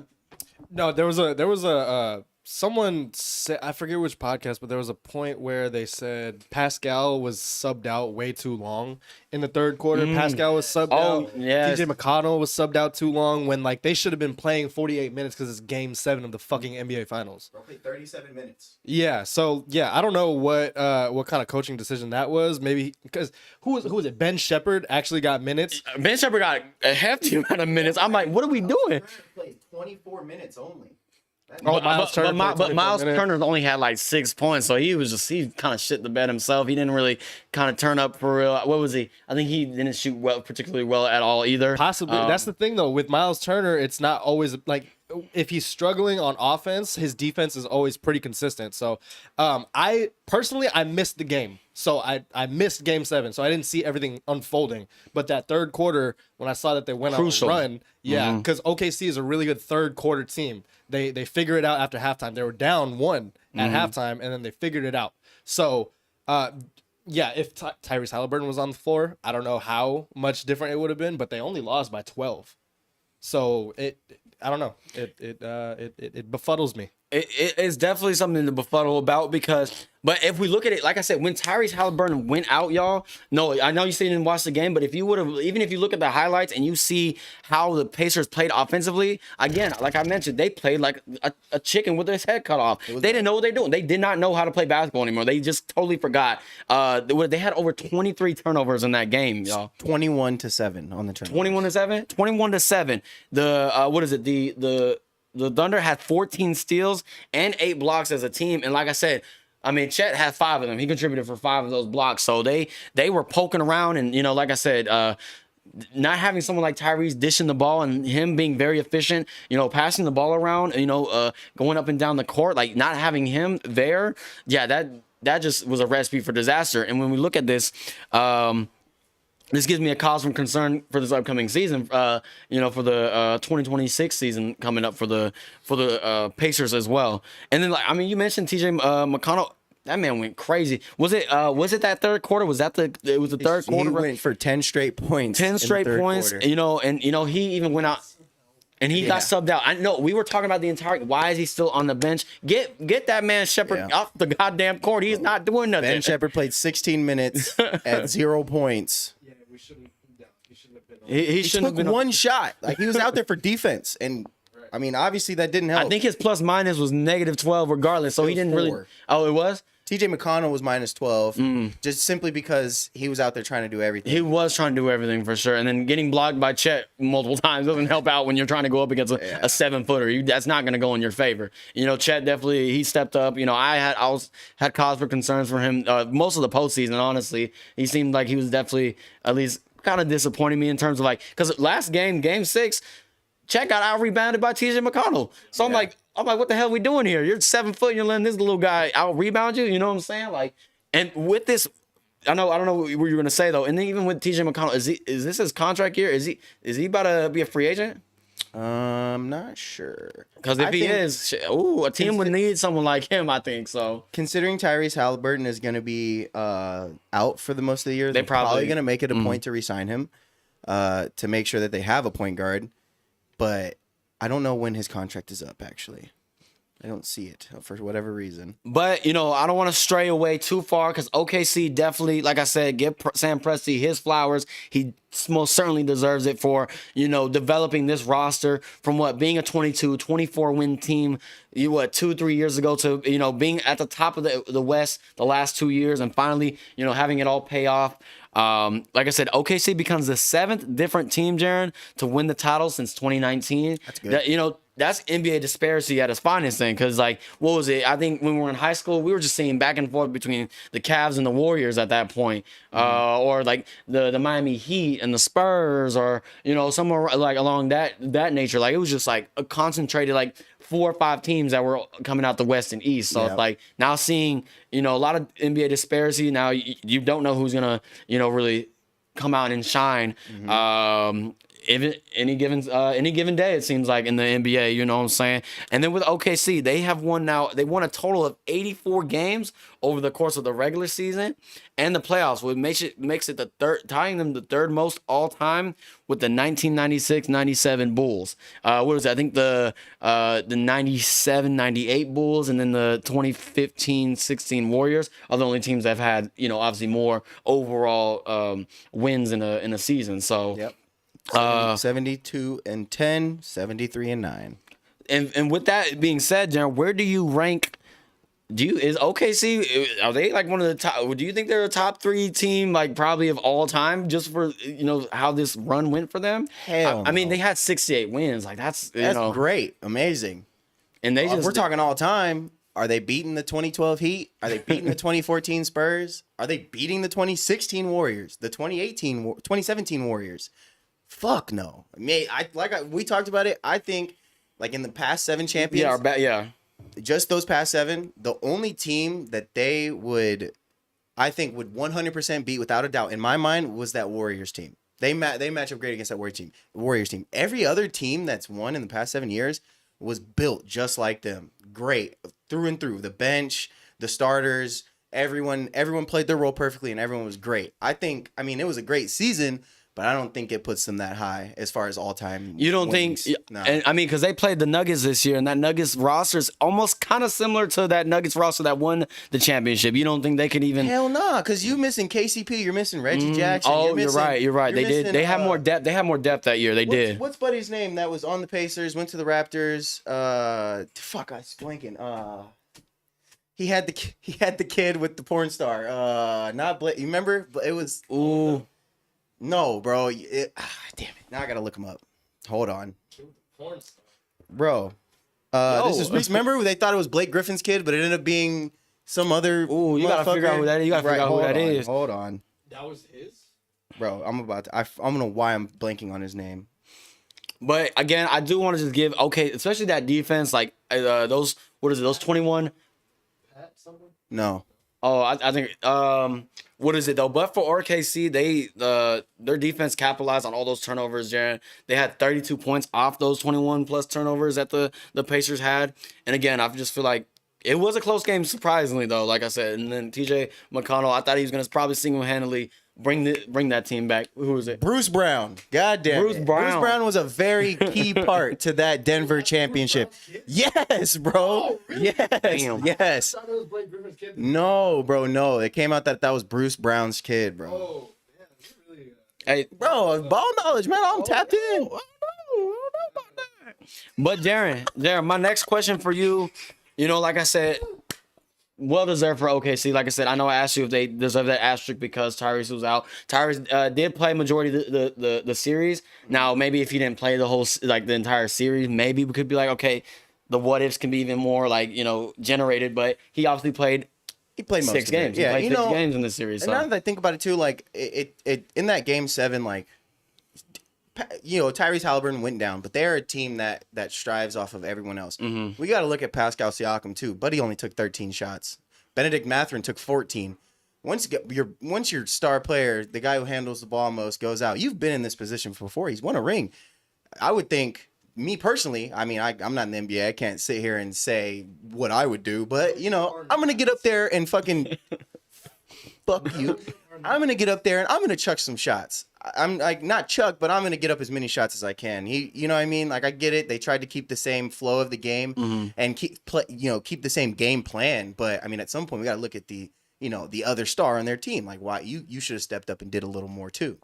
No, there was a someone said, I forget which podcast, but there was a point where they said Pascal was subbed out way too long in the third quarter. Pascal was subbed out. Yes. TJ McConnell was subbed out too long when they should have been playing 48 minutes because it's Game 7 of the fucking NBA Finals. Roughly 37 minutes. Yeah, so I don't know what kind of coaching decision that was. Maybe because who was it? Ben Shepherd actually got minutes. Ben Shepherd got a hefty amount of minutes. I'm like, what are we doing? Played 24 minutes only. Miles Turner but Miles Turner only had like 6 points, so he kind of shit the bed himself. He didn't really kind of turn up for real. What was he? I think he didn't shoot particularly well at all either. Possibly. That's the thing though. With Miles Turner, it's not always like if he's struggling on offense, his defense is always pretty consistent. So I personally missed the game. So I missed Game 7, so I didn't see everything unfolding. But that third quarter, when I saw that they went Crucial. on a run, because OKC is a really good third quarter team. They figure it out after halftime. They were down 1 at halftime, and then they figured it out. So, if Tyrese Halliburton was on the floor, I don't know how much different it would have been, but they only lost by 12. So I don't know. It befuddles me. It's definitely something to befuddle about but if we look at it, like I said, when Tyrese Halliburton went out, y'all, no, I know you said you didn't watch the game, but if you would have, even if you look at the highlights and you see how the Pacers played offensively, again, like I mentioned, they played like a chicken with his head cut off. They didn't know what they're doing. They did not know how to play basketball anymore. They just totally forgot. They had over 23 turnovers in that game, y'all. 21-7 on the turnovers. 21-7? 21-7. The Thunder had 14 steals and 8 blocks as a team. And like I said, I mean, Chet had 5 of them. He contributed for 5 of those blocks. So they were poking around and, like I said, not having someone like Tyrese dishing the ball and him being very efficient, passing the ball around, going up and down the court, like not having him there. Yeah, that just was a recipe for disaster. And when we look at this, this gives me a cause for concern for this upcoming season, for the 2026 season coming up for the Pacers as well. And then, you mentioned TJ McConnell. That man went crazy. Was it that third quarter? Was that it was the third quarter? He went for 10 straight points. 10 straight points. Quarter. He even went out. And he got subbed out. I know we were talking about the entire. Why is he still on the bench? Get that man Shepherd off the goddamn court. He's not doing nothing. Ben Shepherd played 16 minutes at 0 points. Yeah, we shouldn't. Yeah, he shouldn't have been. He shouldn't took one shot. Like he was out there for defense, and I mean, obviously that didn't help. I think his plus minus was -12 regardless. So he didn't 4. Really. Oh, it was. TJ McConnell was minus 12, just simply because he was out there trying to do everything. He was trying to do everything for sure, and then getting blocked by Chet multiple times doesn't help out when you're trying to go up against a 7-footer. That's not going to go in your favor. You know, Chet definitely he stepped up. You know, I had cause for concerns for him most of the postseason. Honestly, he seemed like he was definitely at least kind of disappointing me in terms of like because last game 6, Chet got out rebounded by TJ McConnell. So I'm like, what the hell are we doing here? You're 7 foot, you're letting this little guy out rebound you. You know what I'm saying? Like, and with this, I don't know what you were gonna say though. And then even with TJ McConnell, is this his contract year? Is he about to be a free agent? I'm not sure. Because if he is, a team would need someone like him. I think so. Considering Tyrese Halliburton is going to be out for the most of the year, They're they're probably probably going to make it a point to re-sign him to make sure that they have a point guard. But I don't know when his contract is up, actually. I don't see it for whatever reason. But, you know, I don't want to stray away too far because OKC definitely, like I said, give Sam Presti his flowers. He most certainly deserves it for, you know, developing this roster from being a 22, 24-win team, 2-3 years ago to, you know, being at the top of the West the last 2 years and finally, you know, having it all pay off. Like I said, OKC becomes the 7th different team, Jaron, to win the title since 2019. That's good. That's NBA disparity at its finest thing. Because, like, what was it? I think when we were in high school, we were just seeing back and forth between the Cavs and the Warriors at that point. Or, like, the Miami Heat and the Spurs or, you know, somewhere, like, along that nature. Like, it was just, like, a concentrated, like, 4 or 5 teams that were coming out the West and East. So, it's like, now seeing, you know, a lot of NBA disparity, now you don't know who's going to, you know, really come out and shine. Even any given day, it seems like in the NBA, you know what I'm saying? And then with OKC, they won a total of 84 games over the course of the regular season and the playoffs, which makes it tying them the third most all time with the 1996-97 Bulls. What was it? I think the 97-98 Bulls and then the 2015-16 Warriors are the only teams that have had, you know, obviously more overall wins in a season. So. Yep. 72-10, 73-9. And with that being said, Jaron, where do you rank? Is OKC, are they like one of the top? Do you think they're a top 3 team, like probably of all time, just for, you know, how this run went for them? Hell, I mean, they had 68 wins. Like that's great, amazing. And we're talking all time. Are they beating the 2012 Heat? Are they beating the 2014 Spurs? Are they beating the 2016 Warriors? The 2017 Warriors? Fuck no. I mean, we talked about it. I think, like in the past 7 champions, just those past 7, the only team that they would 100% beat without a doubt in my mind was that Warriors team. They match up great against that Warriors team. Every other team that's won in the past 7 years was built just like them. Great through and through. The bench, the starters, everyone played their role perfectly, and everyone was great. I mean, it was a great season. But I don't think it puts them that high as far as all-time. You don't wins. think? No. And I mean, because they played the Nuggets this year, and that Nuggets roster is almost kind of similar to that Nuggets roster that won the championship. You don't think they could even? Hell nah, because you missing KCP, you're missing Reggie Jackson. Oh, you're right. They did. They had more depth. They had more depth that year. They did. What's buddy's name that was on the Pacers? Went to the Raptors. I was blanking. He had the kid with the porn star. Not Blake. You remember? It was. Ooh. No, bro. Damn it. Now I gotta look him up. Hold on. Bro. This is remember they thought it was Blake Griffin's kid, but it ended up being some other. Ooh, you gotta figure out who that is. You gotta figure out who that is. Hold on. That was his? Bro, I'm about to. I don't know why I'm blanking on his name. But again, I do want to just give especially that defense, like those 21. Pat someone? No. Oh, I think what is it though? But for OKC, their defense capitalized on all those turnovers, Jaron. They had 32 points off those 21 plus turnovers that the Pacers had. And again, I just feel like it was a close game, surprisingly though, like I said. And then TJ McConnell, I thought he was gonna probably single-handedly bring that team back. Who was it? Bruce Brown. God damn Bruce it. Brown. Bruce Brown was a very key part to that Denver championship. Yes, bro. Oh, really? Yes. Damn. Yes. I thought it was Blake Griffin's kid. No, bro, no. It came out that was Bruce Brown's kid, bro. Oh, man, you really. Hey, Bro, ball knowledge, man. I'm tapped in. I don't know about that. But Darren, my next question for you, you know, like I said, well deserved for OKC. Like I said, I know I asked you if they deserve that asterisk because Tyrese was out. Tyrese did play majority of the series. Now maybe if he didn't play the entire series, maybe we could be like, okay, the what ifs can be even more generated. But he obviously played. He played most 6 of games. It. Yeah, he played 6 games in this series. And So. now that I think about it too, like it in that game 7, like Tyrese Halliburton went down, but they're a team that strives off of everyone else. Mm-hmm. We got to look at Pascal Siakam too. Buddy only took 13 shots. Benedict Mathurin took 14. Once your star player, the guy who handles the ball most, goes out, you've been in this position before. He's won a ring. I would think. Me personally, I mean, I'm not in the NBA. I can't sit here and say what I would do, but I'm gonna get up there and fucking fuck you. I'm gonna get up there and I'm gonna chuck some shots. I'm like not chuck, but I'm gonna get up as many shots as I can. You know what I mean? Like I get it. They tried to keep the same flow of the game and keep the same game plan. But I mean, at some point we got to look at the other star on their team. Like why you should have stepped up and did a little more too.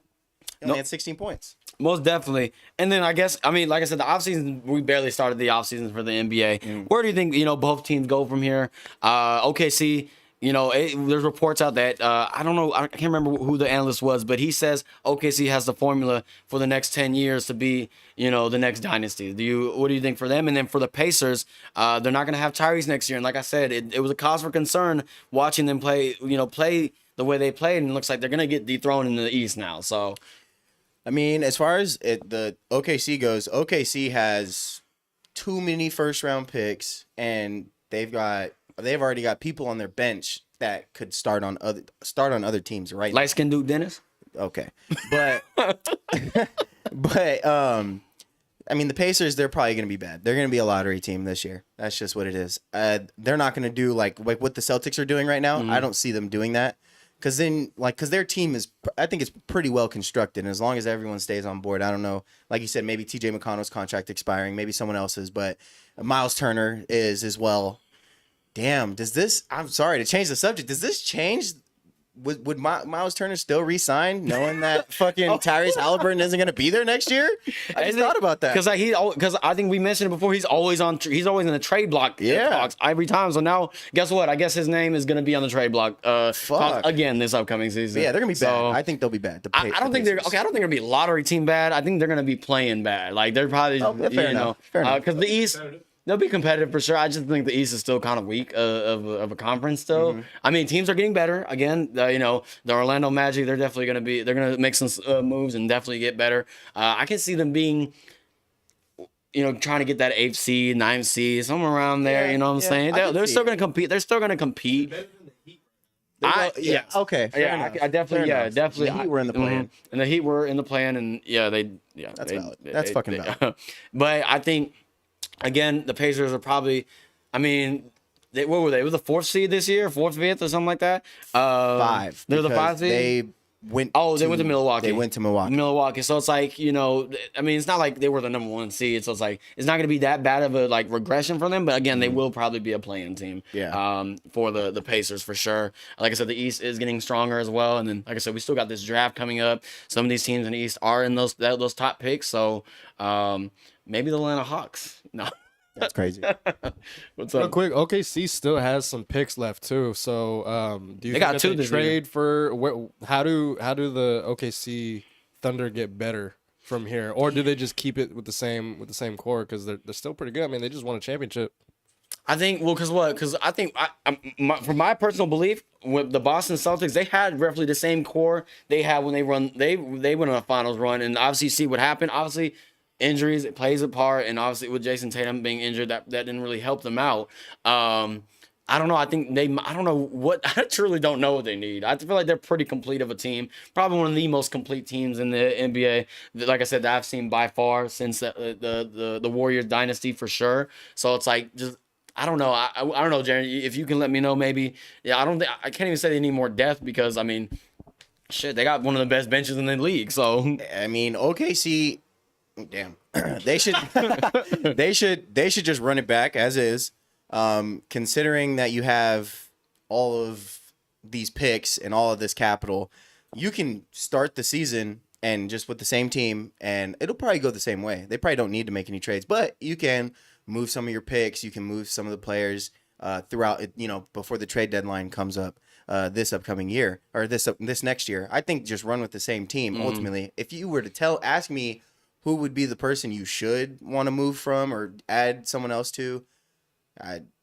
He only had 16 points. Most definitely. And then like I said, the offseason, we barely started the offseason for the NBA. Where do you think, both teams go from here? OKC, there's reports out that, I don't know, I can't remember who the analyst was, but he says OKC has the formula for the next 10 years to be, the next dynasty. What do you think for them? And then for the Pacers, they're not going to have Tyrese next year. And like I said, it was a cause for concern watching them play the way they played. And it looks like they're going to get dethroned in the East now. So... I mean, as far as the OKC goes, OKC has too many first-round picks, and they've already got people on their bench that could start on other teams, right? Light-skinned Duke Dennis? Okay, but I mean, the Pacers, they're probably going to be bad. They're going to be a lottery team this year. That's just what it is. They're not going to do like what the Celtics are doing right now. I don't see them doing that. Because their team is, I think it's pretty well constructed. And as long as everyone stays on board, I don't know. Like you said, maybe TJ McConnell's contract expiring, maybe someone else's, but Miles Turner is as well. Damn, I'm sorry to change the subject. Does this change? Would Miles Turner still re-sign knowing that fucking Tyrese Halliburton isn't going to be there next year? I just thought about that. Because I think we mentioned it before. He's always in the trade block talks every time. So now, guess what? I guess his name is going to be on the trade block again this upcoming season. Yeah, they're going to be bad. I think they'll be bad. I don't think they're okay. I don't think they're going to be a lottery team bad. I think they're going to be playing bad. Like they're probably fair enough. Because the East. They'll be competitive for sure. I just think the East is still kind of weak of a conference still. I mean, teams are getting better. Again, the Orlando Magic, they're going to make some moves and definitely get better. I can see them being, trying to get that 8th seed, 9th seed, somewhere around there. Yeah, you know what I'm saying? They're still going to compete. They're still going to compete. Okay. I definitely. The Heat were in the plan. And the Heat were in the plan, and That's valid. That's fucking valid. But I think. Again, the Pacers are probably, what were they? It was the 4th seed this year, 4th, 5th, or something like that. 5. They're the 5th seed. They went. They went to Milwaukee. They went to Milwaukee. So it's like it's not like they were the number 1 seed. So it's like it's not going to be that bad of a regression for them. But again, they will probably be a playing team. Yeah. For the Pacers for sure. Like I said, the East is getting stronger as well. And then, like I said, we still got this draft coming up. Some of these teams in the East are in those top picks. So maybe the Atlanta Hawks. No. That's crazy. What's Real up? quick, OKC still has some picks left too. So, do you They think got that 2 they this trade for how do the OKC Thunder get better from here, or do they just keep it with the same core because they're still pretty good? I mean, they just won a championship. I think because I think from my personal belief, with the Boston Celtics, they had roughly the same core they had when they went on a finals run, and obviously see what happened. Obviously, injuries, it plays a part, and obviously with Jason Tatum being injured, that didn't really help them out. I don't know. I don't know what. I truly don't know what they need. I feel like they're pretty complete of a team. Probably one of the most complete teams in the NBA. Like I said, that I've seen by far since the Warriors dynasty for sure. So it's like just. I don't know. I don't know, Jaron. If you can let me know, maybe. Yeah, I can't even say they need more depth because shit, they got one of the best benches in the league. So OKC. Damn, they should just run it back as is. Considering that you have all of these picks and all of this capital, you can start the season and just with the same team, and it'll probably go the same way. They probably don't need to make any trades, but you can move some of your picks. You can move some of the players. throughout it, before the trade deadline comes up this upcoming year or this next year. I think just run with the same team. Ultimately, if you were to ask me who would be the person you should want to move from or add someone else to,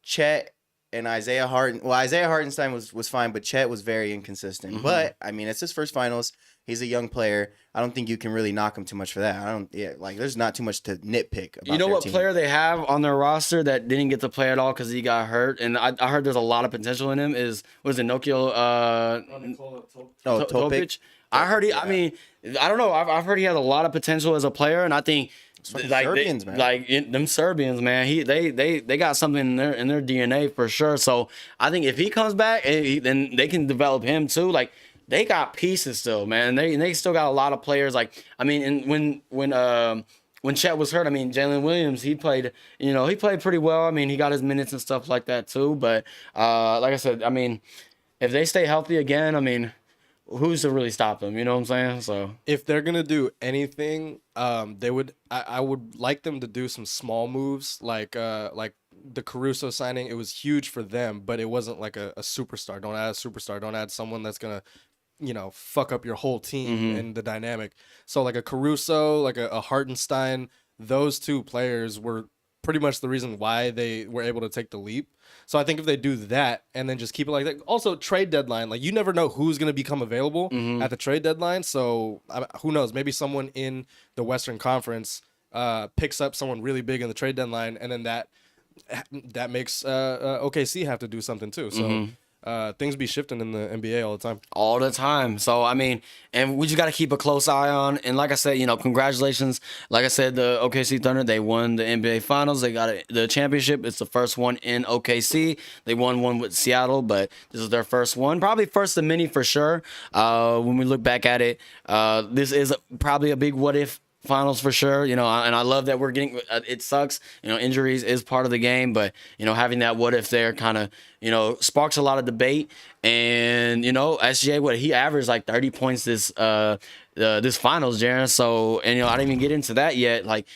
Chet and Isaiah Harden. Well, Isaiah Hartenstein was fine, but Chet was very inconsistent. But I mean, it's his first finals. He's a young player. I don't think you can really knock him too much for that. There's not too much to nitpick about. You know their what team. player they have on their roster that didn't get to play at all because he got hurt, and I heard there's a lot of potential in him. Was it Nokio Topic? I heard I mean, I don't know. I've heard he has a lot of potential as a player, and I think Serbians, man. Them Serbians, man. They got something in their DNA for sure. So I think if he comes back, then they can develop him too. Like they got pieces still, man. They still got a lot of players. Like I mean, and when Chet was hurt, I mean Jalen Williams, he played pretty well. I mean he got his minutes and stuff like that too. But like I said, I mean if they stay healthy again, I mean. Who's to really stop them? You know what I'm saying? So if they're gonna do anything, they would. I would like them to do some small moves, like the Caruso signing. It was huge for them, but it wasn't like a superstar. Don't add a superstar. Don't add someone that's gonna, fuck up your whole team and the dynamic. So like a Caruso, like a Hartenstein, those two players were pretty much the reason why they were able to take the leap. So I think if they do that and then just keep it like that. Also, trade deadline, like you never know who's going to become available at the trade deadline. So who knows? Maybe someone in the Western Conference picks up someone really big in the trade deadline, and then that makes OKC have to do something too. So things be shifting in the NBA all the time. All the time. So, I mean, and we just got to keep a close eye on. And like I said, congratulations. Like I said, the OKC Thunder, they won the NBA Finals. They got the championship. It's the first one in OKC. They won one with Seattle, but this is their first one. Probably first of many for sure. When we look back at it, this is probably a big what-if finals for sure, and I love that we're getting it sucks, injuries is part of the game, but having that what if there kind of sparks a lot of debate. And SGA, he averaged like 30 points this finals, Jaron. So, and I didn't even get into that yet. Like,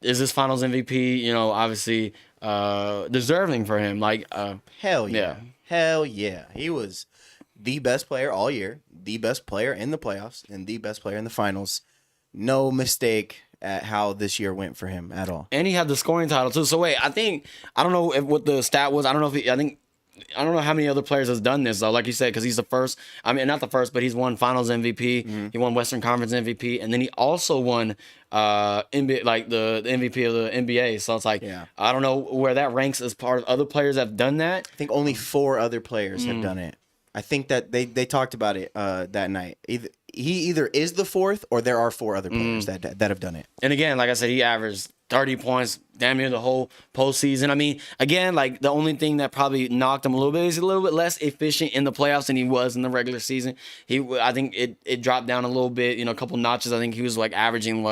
is this finals MVP obviously deserving for him? Like, hell yeah, he was the best player all year, the best player in the playoffs, and the best player in the finals. No mistake at how this year went for him at all. And he had the scoring title too. So wait, I don't know what the stat was. I don't know how many other players has done this though. Like you said, because he's the first. I mean, not the first, but he's won Finals MVP. He won Western Conference MVP, and then he also won NBA, like the MVP of the NBA. So it's like, I don't know where that ranks as part of other players that have done that. I think only 4 other players have done it. I think that they talked about it that night. He either is the 4th or there are 4 other players that have done it. And again, like I said, he averaged 30 points damn near the whole postseason. I mean, again, like the only thing that probably knocked him a little bit is a little bit less efficient in the playoffs than he was in the regular season. I think it dropped down a little bit, a couple notches. I think he was like averaging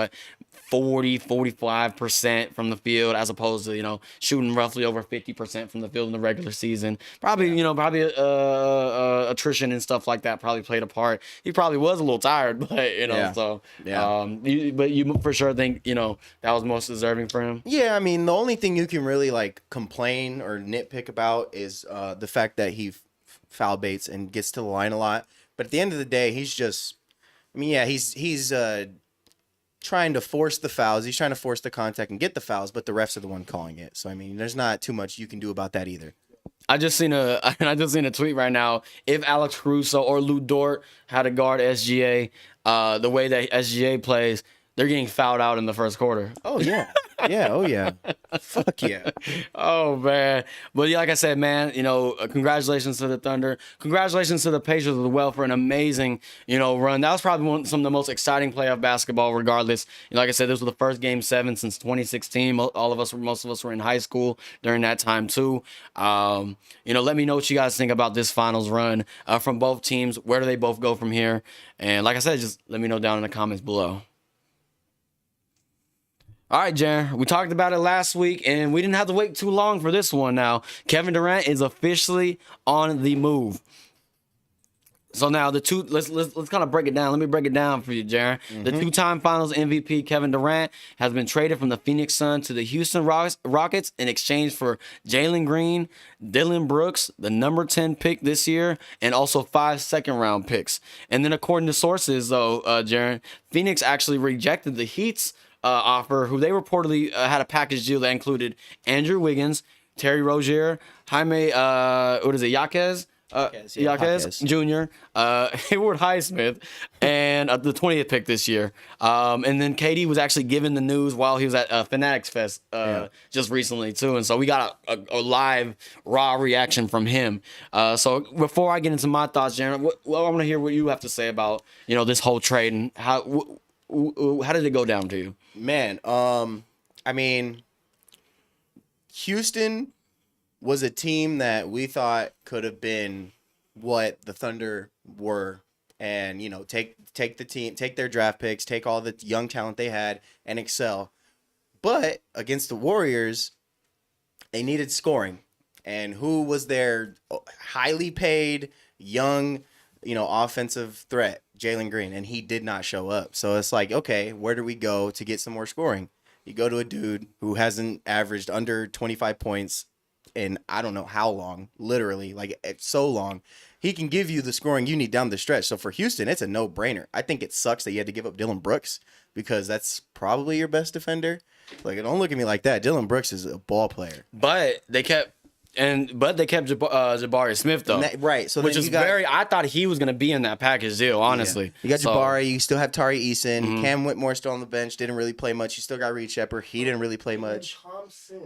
45% from the field as opposed to, shooting roughly over 50% from the field in the regular season. Probably, attrition and stuff like that probably played a part. He probably was a little tired, but, but you for sure think, that was most deserving for him. Yeah, I mean, the only thing you can really, complain or nitpick about is the fact that he foul baits and gets to the line a lot. But at the end of the day, he's just, he's trying to force the fouls. He's trying to force the contact and get the fouls, but the refs are the one calling it. So, I mean, there's not too much you can do about that either. I just seen a tweet right now. If Alex Caruso or Lou Dort had to guard SGA, the way that SGA plays, they're getting fouled out in the first quarter. Oh, yeah. Yeah, oh, yeah. Fuck yeah. Oh, man. But like I said, man, congratulations to the Thunder. Congratulations to the Pacers as well for an amazing, run. That was probably some of the most exciting playoff basketball regardless. Like I said, this was the first Game 7 since 2016. Most of us were in high school during that time too. Let me know what you guys think about this finals run from both teams. Where do they both go from here? And like I said, just let me know down in the comments below. All right, Jaron, we talked about it last week, and we didn't have to wait too long for this one now. Kevin Durant is officially on the move. So now let's kind of break it down. Let me break it down for you, Jaron. The 2-time Finals MVP Kevin Durant has been traded from the Phoenix Suns to the Houston Rockets in exchange for Jalen Green, Dylan Brooks, the number 10 pick this year, and also 5 second-round picks. And then according to sources, though, Jaron, Phoenix actually rejected the Heat's offer, who they reportedly had a package deal that included Andrew Wiggins, Terry Rozier, Jaime, Jaquez. Jaquez Jr., Hayward Highsmith, and the 20th pick this year. And then KD was actually given the news while he was at Fanatics Fest just recently, too. And so we got a live, raw reaction from him. So before I get into my thoughts, Jaron, I want to hear what you have to say about, this whole trade and how did it go down to you? Man, I mean, Houston was a team that we thought could have been what the Thunder were, and take the team, take their draft picks, take all the young talent they had, and excel. But against the Warriors, they needed scoring, and who was their highly paid young, offensive threat? Jalen Green, and he did not show up. So it's like, okay, where do we go to get some more scoring? You go to a dude who hasn't averaged under 25 points in I don't know how long, literally, like it's so long. He can give you the scoring you need down the stretch. So for Houston, it's a no-brainer. I think it sucks that you had to give up Dylan Brooks because that's probably your best defender. Like, don't look at me like that. Dylan Brooks is a ball player. But they kept Jabari Smith though, right? So which is I thought he was gonna be in that package deal. Honestly, you got Jabari. You still have Tari Eason. Cam Whitmore still on the bench. Didn't really play much. You still got Reed Shepard. He didn't really play much.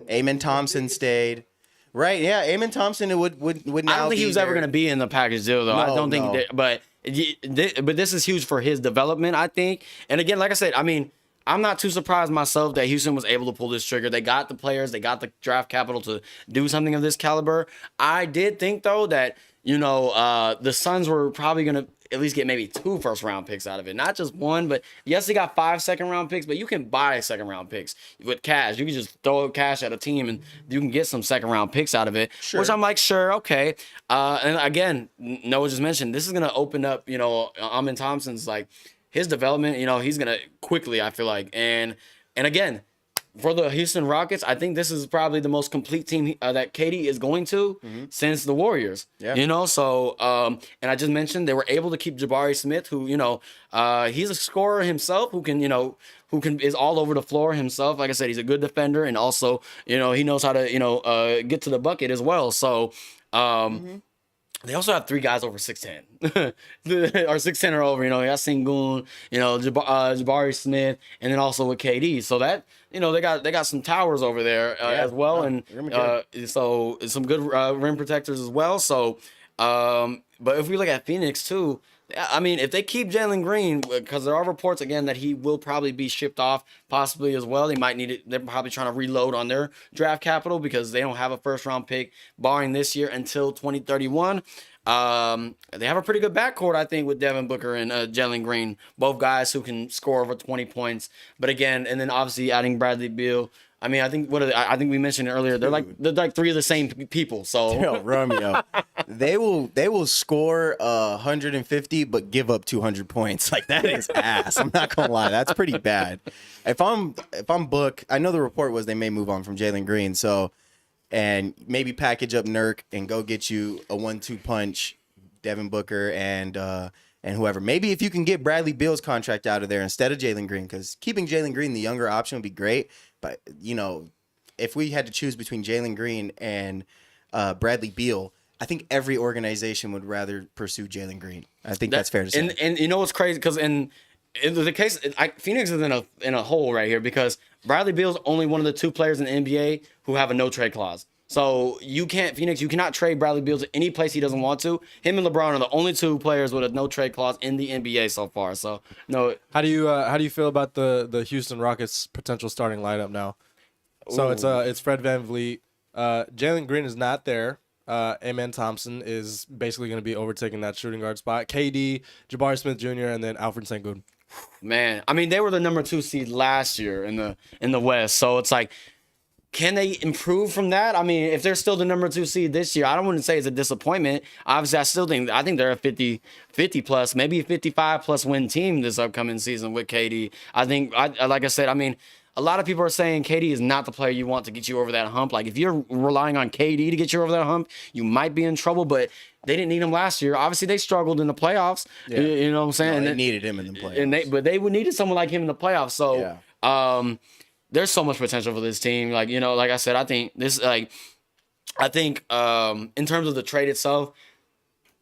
Amen Thompson stayed. Right, yeah, Amen Thompson would now. I don't think he was ever going to be in the package deal, though. I don't think, but this is huge for his development, I think. And again, like I said, I mean, I'm not too surprised myself that Houston was able to pull this trigger. They got the players, they got the draft capital to do something of this caliber. I did think though that the Suns were probably going to at least get maybe 2 first-round picks out of it. Not just 1, but yes, they got 5 second-round picks, but you can buy second-round picks with cash. You can just throw cash at a team, and you can get some second-round picks out of it, which I'm like, sure, okay. And again, Noah just mentioned, this is going to open up, Amen Thompson's, like, his development, he's going to quickly, I feel like. And again, for the Houston Rockets, I think this is probably the most complete team that KD is going to since the Warriors. Yeah. So and I just mentioned they were able to keep Jabari Smith, who he's a scorer himself, who can is all over the floor himself. Like I said, he's a good defender, and also he knows how to get to the bucket as well. So. They also have 3 guys over 6'10", or 6'10" or over. Sengun, Jabari Smith, and then also with KD. So that they got some towers over there as well, and so some good rim protectors as well. So, but if we look at Phoenix too. I mean, if they keep Jalen Green, because there are reports again that he will probably be shipped off, possibly as well. They might need it. They're probably trying to reload on their draft capital because they don't have a first-round pick, barring this year, until 2031. They have a pretty good backcourt, I think, with Devin Booker and Jalen Green, both guys who can score over 20 points. But again, and then obviously adding Bradley Beal. I mean, I think I think we mentioned it earlier. They're like 3 of the same people. So Romeo, they will score 150 but give up 200 points. Like, that is ass. I'm not gonna lie, that's pretty bad. If I'm Book, I know the report was they may move on from Jalen Green. So, and maybe package up Nurk and go get you a 1-2 punch, Devin Booker and whoever. Maybe if you can get Bradley Beal's contract out of there instead of Jalen Green, because keeping Jalen Green the younger option would be great. But, if we had to choose between Jalen Green and Bradley Beal, I think every organization would rather pursue Jalen Green. I think that's fair to say. And you know what's crazy? Because in the case, Phoenix is in a hole right here because Bradley Beal's only one of the 2 players in the NBA who have a no-trade clause. So you cannot trade Bradley Beal to any place he doesn't want to. Him and LeBron are the only 2 players with a no trade clause in the NBA so far. So no. How do you feel about the Houston Rockets potential starting lineup now? So it's Fred VanVleet. Jalen Green is not there. Amen Thompson is basically going to be overtaking that shooting guard spot. KD, Jabari Smith Jr., and then Alfred Sengun. Man, I mean, they were the number 2 seed last year in the West. So it's like can they improve from that? I mean, if they're still the number 2 seed this year, I don't want to say it's a disappointment. Obviously, I think they're a 50 plus, maybe a 55 plus win team this upcoming season with KD. I think, like I said, I mean, a lot of people are saying KD is not the player you want to get you over that hump. Like, if you're relying on KD to get you over that hump, you might be in trouble, but they didn't need him last year. Obviously, they struggled in the playoffs. Yeah. You know what I'm saying? No, they needed him in the playoffs. But they would needed someone like him in the playoffs. So, there's so much potential for this team. Like, you know, like I said, I think in terms of the trade itself,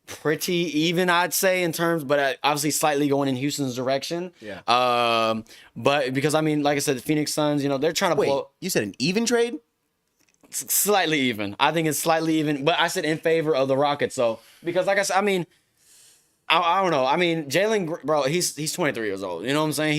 pretty even, I'd say, in terms, but obviously slightly going in Houston's direction. Yeah. But because, I mean, like I said, the Phoenix Suns, you know, they're trying to Wait, blow you said an even trade? slightly even. I think it's slightly even, but I said in favor of the Rockets. So, because like I said, I mean, I don't know. I mean, Jalen, bro, he's 23 years old. You know what I'm saying?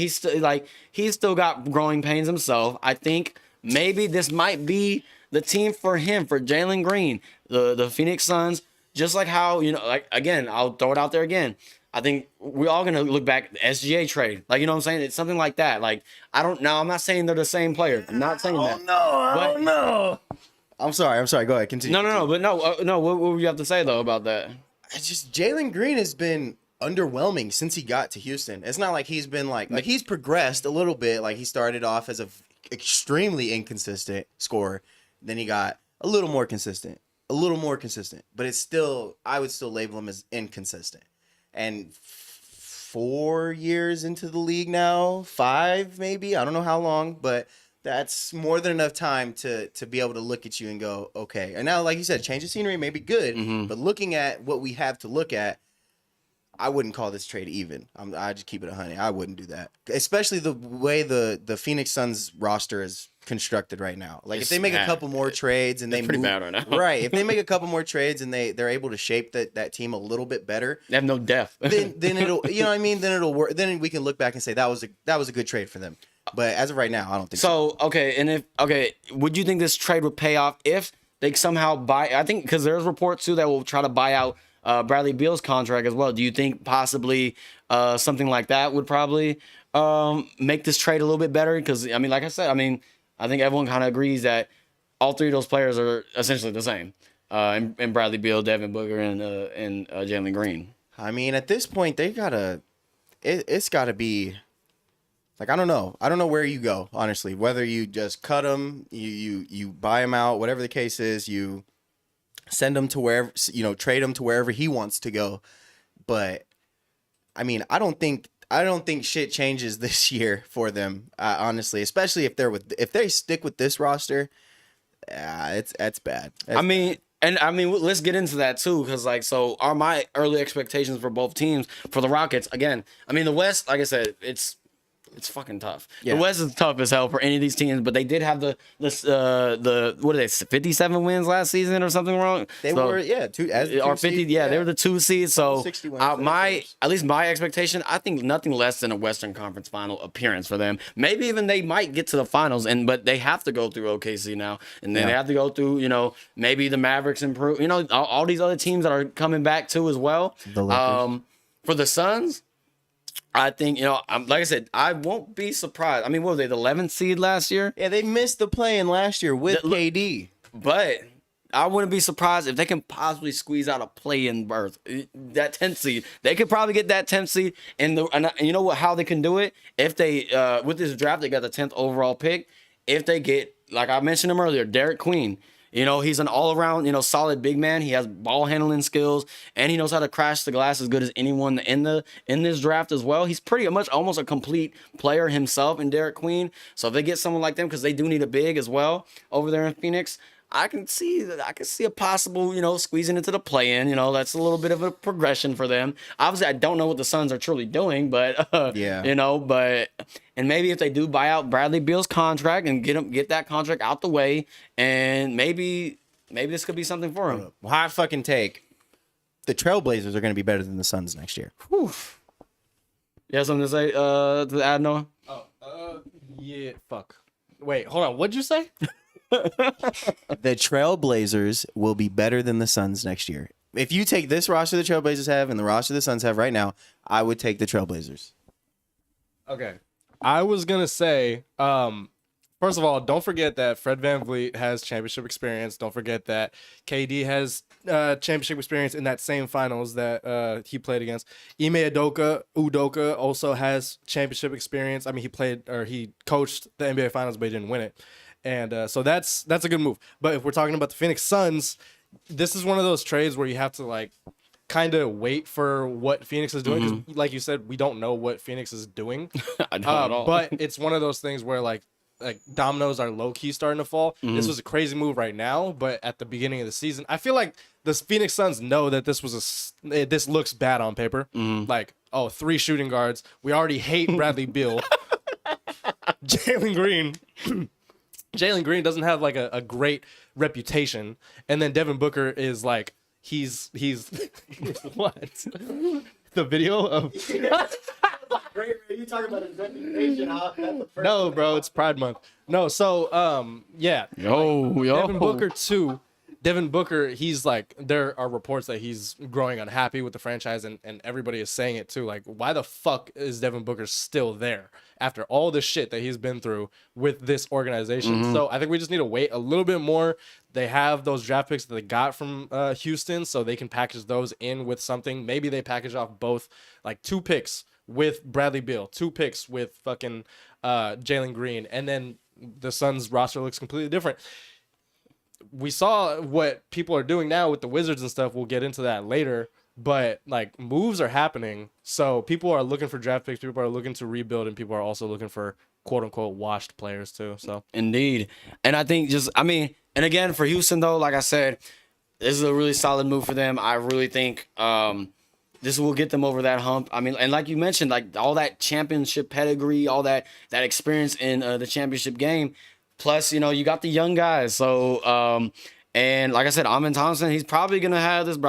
He's still got growing pains himself. I think maybe this might be the team for him, for Jalen Green, the Phoenix Suns. Just like how, you know, like, again, I'll throw it out there again. I think we're all gonna look back at the SGA trade. Like, you know what I'm saying? It's something like that. Like, I'm not saying they're the same player. I'm not saying that. Oh no. I'm sorry. Go ahead. Continue. No. But no. What would you have to say though about that? It's just Jalen Green has been underwhelming since he got to Houston. It's not like he's been like he's progressed a little bit. Like, he started off as a extremely inconsistent scorer, then he got a little more consistent, but it's still, I would still label him as inconsistent. And 4 years into the league now, 5 maybe, I don't know how long, but that's more than enough time to be able to look at you and go, okay. And now, like you said, change of scenery may be good, but looking at what we have to look at, I wouldn't call this trade even. I just keep it 100. I wouldn't do that, especially the way the Phoenix Suns roster is constructed right now. Like, if they make a couple more trades and they pretty move, bad right now. right? If they make a couple more trades and they're able to shape that team a little bit better, They have no depth. then it'll, you know what I mean? Then it'll work. Then we can look back and say that was a good trade for them. But as of right now, I don't think so. So, would you think this trade would pay off if they somehow buy? I think because there's reports too that will try to buy out Bradley Beal's contract as well. Do you think possibly something like that would probably make this trade a little bit better? Because, I mean, like I said, I think everyone kind of agrees that all three of those players are essentially the same. And Bradley Beal, Devin Booker, and Jalen Green. I mean, at this point, they gotta. It's gotta be. Like, I don't know where you go, honestly. Whether you just cut them, you buy them out, whatever the case is, you send them to wherever, you know, trade them to wherever he wants to go. But I mean, I don't think shit changes this year for them, honestly. Especially if they stick with this roster, that's bad. Let's get into that too, because are my early expectations for both teams for the Rockets again? I mean, the West, like I said, it's fucking tough. Yeah. The West is tough as hell for any of these teams, but they did have the what are they, 57 wins last season or something wrong? They were 2 as the 2 50. seed, They were the 2 seed. So 61 at least my expectation, I think nothing less than a Western Conference Final appearance for them. Maybe even they might get to the finals, but they have to go through OKC now, and then they have to go through, you know, maybe the Mavericks improve, you know, all these other teams that are coming back too as well. The Lakers. For the Suns, I think, you know, like I said, I won't be surprised. I mean, what were they, the 11th seed last year? Yeah, they missed the play-in last year with KD. But I wouldn't be surprised if they can possibly squeeze out a play-in berth. That 10th seed. They could probably get that 10th seed. And you know how they can do it? If they, with this draft, they got the 10th overall pick. If they get, like I mentioned him earlier, Derek Queen. You know, he's an all-around, you know, solid big man. He has ball handling skills, and he knows how to crash the glass as good as anyone in this draft as well. He's pretty much almost a complete player himself in Derek Queen. So if they get someone like them, because they do need a big as well over there in Phoenix, I can see a possible, you know, squeezing into the play-in. You know, that's a little bit of a progression for them. Obviously, I don't know what the Suns are truly doing, but you know, and maybe if they do buy out Bradley Beal's contract and get that contract out the way, and maybe this could be something for him. Hot fucking take. The Trailblazers are going to be better than the Suns next year. Whew. You have something to say to add, Noah? Yeah. Fuck. Wait, hold on. What'd you say? The Trailblazers will be better than the Suns next year. If you take this roster the Trailblazers have and the roster the Suns have right now, I would take the Trailblazers. Okay. I was gonna say, from First of all, don't forget that Fred VanVleet has championship experience. Don't forget that KD has championship experience in that same finals that he played against. Ime Udoka also has championship experience. I mean, he coached the NBA Finals, but he didn't win it. And so that's a good move. But if we're talking about the Phoenix Suns, this is one of those trades where you have to like kind of wait for what Phoenix is doing. 'Cause like you said, we don't know what Phoenix is doing. I don't at all. But it's one of those things where like dominoes are low key starting to fall. This was a crazy move right now, but at the beginning of the season, I feel like the Phoenix Suns know that this looks bad on paper. Like, 3 shooting guards. We already hate Bradley Beal. Jalen Green doesn't have like a great reputation, and then Devin Booker is like he's what the video of. Great, you talking about his reputation? That's the first No, bro, it's Pride Month. No, so yeah, Devin Booker, he's like, there are reports that he's growing unhappy with the franchise, and everybody is saying it too. Like, why the fuck is Devin Booker still there after all the shit that he's been through with this organization? So I think we just need to wait a little bit more. They have those draft picks that they got from Houston, so they can package those in with something. Maybe they package off both, like 2 picks with Bradley Beal, 2 picks with fucking Jalen Green, and then the Suns roster looks completely different. We saw what people are doing now with the Wizards and stuff. We'll get into that later, but like moves are happening. So people are looking for draft picks. People are looking to rebuild, and people are also looking for quote unquote washed players too. So Indeed. And I think and again, for Houston though, like I said, this is a really solid move for them. I really think this will get them over that hump. I mean, and like you mentioned, like all that championship pedigree, all that experience in the championship game. Plus, you got the young guys. So, and like I said, Amin Thompson, he's probably gonna have this. He's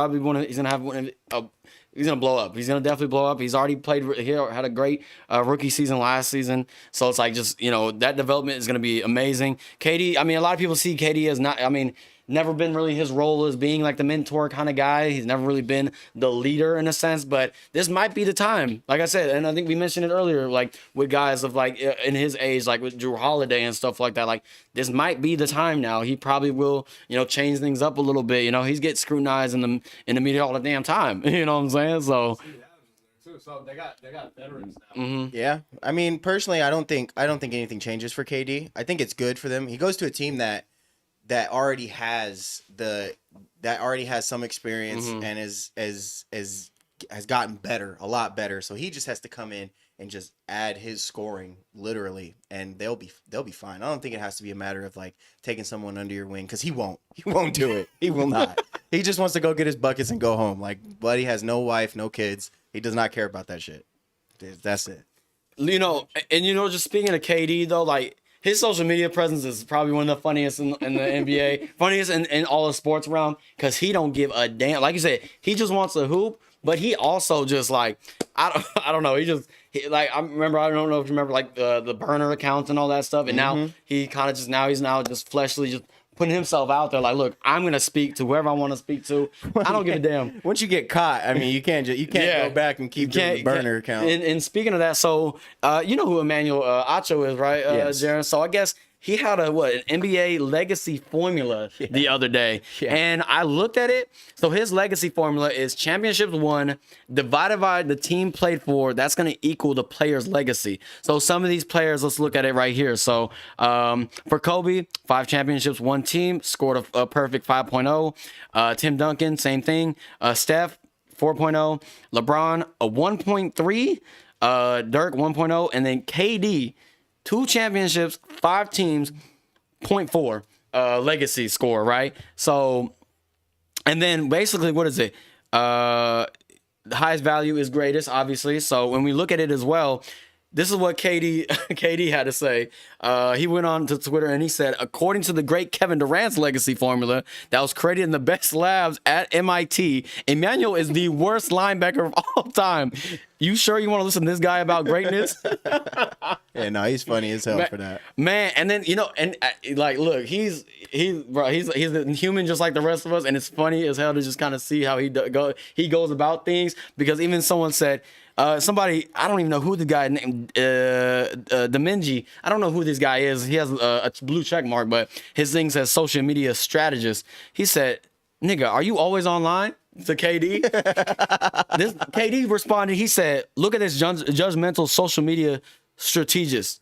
gonna blow up. He's gonna definitely blow up. He's already played. He had a great rookie season last season. So it's like just that development is gonna be amazing. KD. I mean, a lot of people see KD as not. I mean, never been really his role as being like the mentor kind of guy. He's never really been the leader in a sense, but this might be the time. Like I said, and I think we mentioned it earlier, like with guys of like in his age, like with Drew Holiday and stuff like that, like this might be the time now. He probably will, change things up a little bit. He's getting scrutinized in the media all the damn time. You know what I'm saying? So So they got veterans now. Yeah, I mean, personally, I don't think anything changes for KD. I think it's good for them. He goes to a team that already has some experience and has gotten better, a lot better. So he just has to come in and just add his scoring literally, and they'll be fine. I don't think it has to be a matter of like taking someone under your wing, because he won't do it. He will not. He just wants to go get his buckets and go home. Like, Buddy has no wife, no kids. He does not care about that shit. That's it. Just speaking of KD though, like his social media presence is probably one of the funniest in the NBA, funniest in all of sports realm, because he don't give a damn. Like you said, he just wants to hoop, but he also just like I don't know. I don't know if you remember like the burner accounts and all that stuff, and now he kind of he's now just fleshly just putting himself out there. Like, look, I'm gonna speak to whoever I want to speak to. I don't give a damn. Once you get caught, I mean, you can't go back and keep doing the burner account. And speaking of that, so you know who Emmanuel Acho is, right, Yes. Jaron? So I guess he had an NBA legacy formula the other day. Yeah. And I looked at it. So his legacy formula is championships won divided by the team played for. That's going to equal the player's legacy. So some of these players, let's look at it right here. So for Kobe, 5 championships, 1 team, scored a perfect 5.0. Tim Duncan, same thing. Steph, 4.0. LeBron, a 1.3. Dirk, 1.0. And then KD, 2 championships, 5 teams, 0.4 legacy score, right? So, and then basically, what is it? The highest value is greatest, obviously. So when we look at it as well, this is what KD had to say. He went on to Twitter and he said, according to the great Kevin Durant's legacy formula that was created in the best labs at MIT, Emmanuel is the worst linebacker of all time. You sure you want to listen to this guy about greatness? Yeah, no, he's funny as hell for that. Man, and then, look, he's he's a human just like the rest of us, and it's funny as hell to just kind of see how he goes about things. Because even someone said, somebody, I don't even know who the guy named Deminji. I don't know who this guy is. He has a blue check mark, but his thing says social media strategist. He said, "Nigga, are you always online?" To KD. This KD responded. He said, "Look at this judgmental social media strategist."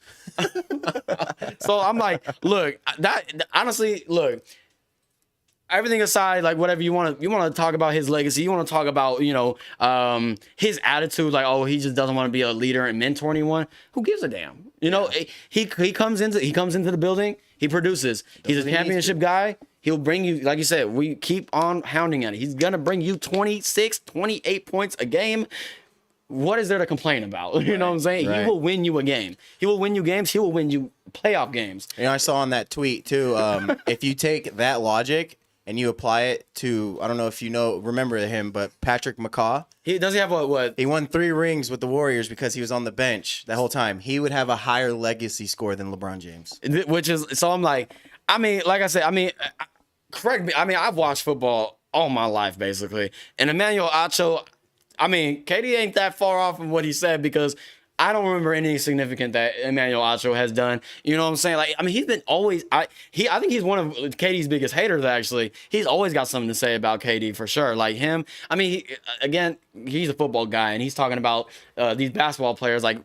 So I'm like, look, that honestly, look. Everything aside, like whatever you want to talk about his legacy. You want to talk about, his attitude, like, oh, he just doesn't want to be a leader and mentor anyone. Who gives a damn? He comes into the building, he produces. He's a championship guy. He'll bring you, like you said, we keep on hounding at it. He's gonna bring you 26, 28 points a game. What is there to complain about? You know what I'm saying? Right. He will win you a game. He will win you games. He will win you playoff games. I saw on that tweet too. If you take that logic and you apply it to, I don't know if remember him, but Patrick McCaw. Does he have what? He won 3 rings with the Warriors because he was on the bench the whole time. He would have a higher legacy score than LeBron James. Which is, so I'm like I said, correct me. I've watched football all my life, basically. And Emmanuel Acho, KD ain't that far off from what he said, because I don't remember anything significant that Emmanuel Acho has done. You know what I'm saying? Like, he's been always, I think he's one of KD's biggest haters, actually. He's always got something to say about KD, for sure. Like him, he's a football guy, and he's talking about these basketball players. Like,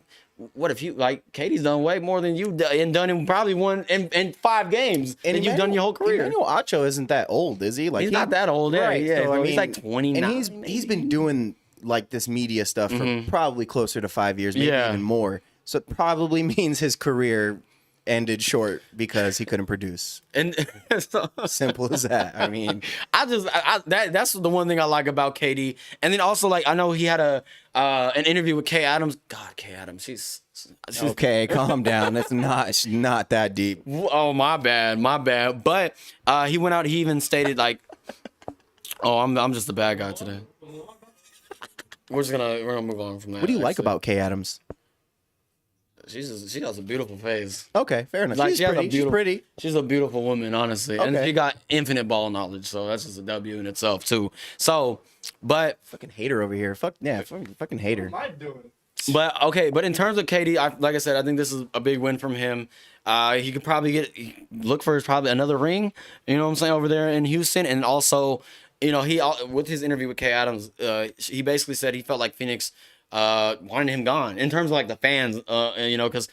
what if KD's done way more than you and done in probably one in 5 games than you've done your whole career. Emmanuel Acho isn't that old, is he? Like, he's not that old, yeah. Right. Yeah, So, he's like 29. And he's been doing like this media stuff for probably closer to 5 years, maybe even more. So it probably means his career ended short because he couldn't produce. And so, simple as that. That's the one thing I like about KD. And then also, like, I know he had an interview with Kay Adams. God, Kay Adams, she's okay. Calm down. It's not that deep. Oh, my bad. But he went out. He even stated, like, "Oh, I'm just a bad guy today." We're gonna move on from that. What do you like about Kay Adams? She has a beautiful face. Okay, fair enough. Like, She's pretty. She's a beautiful woman, honestly. And she got infinite ball knowledge, so that's just a W in itself, too. So, but fucking hater over here. Fucking hater. What am I doing? But in terms of KD, like I said, I think this is a big win from him. He could probably look for probably another ring, you know what I'm saying, over there in Houston. And also, he with his interview with Kay Adams, he basically said he felt like Phoenix wanted him gone, in terms of like the fans, because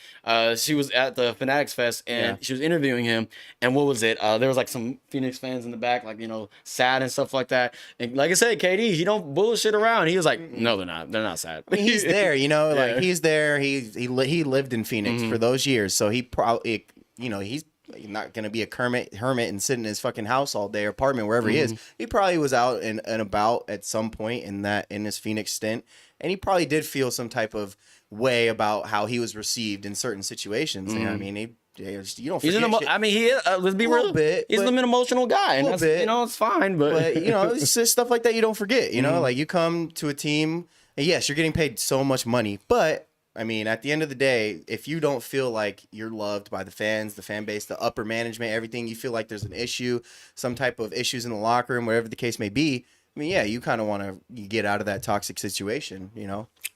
she was at the Fanatics Fest and she was interviewing him, and what was it? There was like some Phoenix fans in the back, like, sad and stuff like that. And like I said, KD, he don't bullshit around. He was like, no, they're not sad. He's there, like he's there. He lived in Phoenix for those years, so he probably, he's not gonna be a hermit and sit in his fucking house all day, or apartment, wherever he is. He probably was out and about at some point in his Phoenix stint. And he probably did feel some type of way about how he was received in certain situations. You know what I mean? You don't forget he is, let's be real. He's an emotional guy. And that's, it's fine. But it's just stuff like that you don't forget. Like, you come to a team, and yes, you're getting paid so much money. But, at the end of the day, if you don't feel like you're loved by the fans, the fan base, the upper management, everything, you feel like there's an issue, some type of issues in the locker room, whatever the case may be, you kind of want to get out of that toxic situation,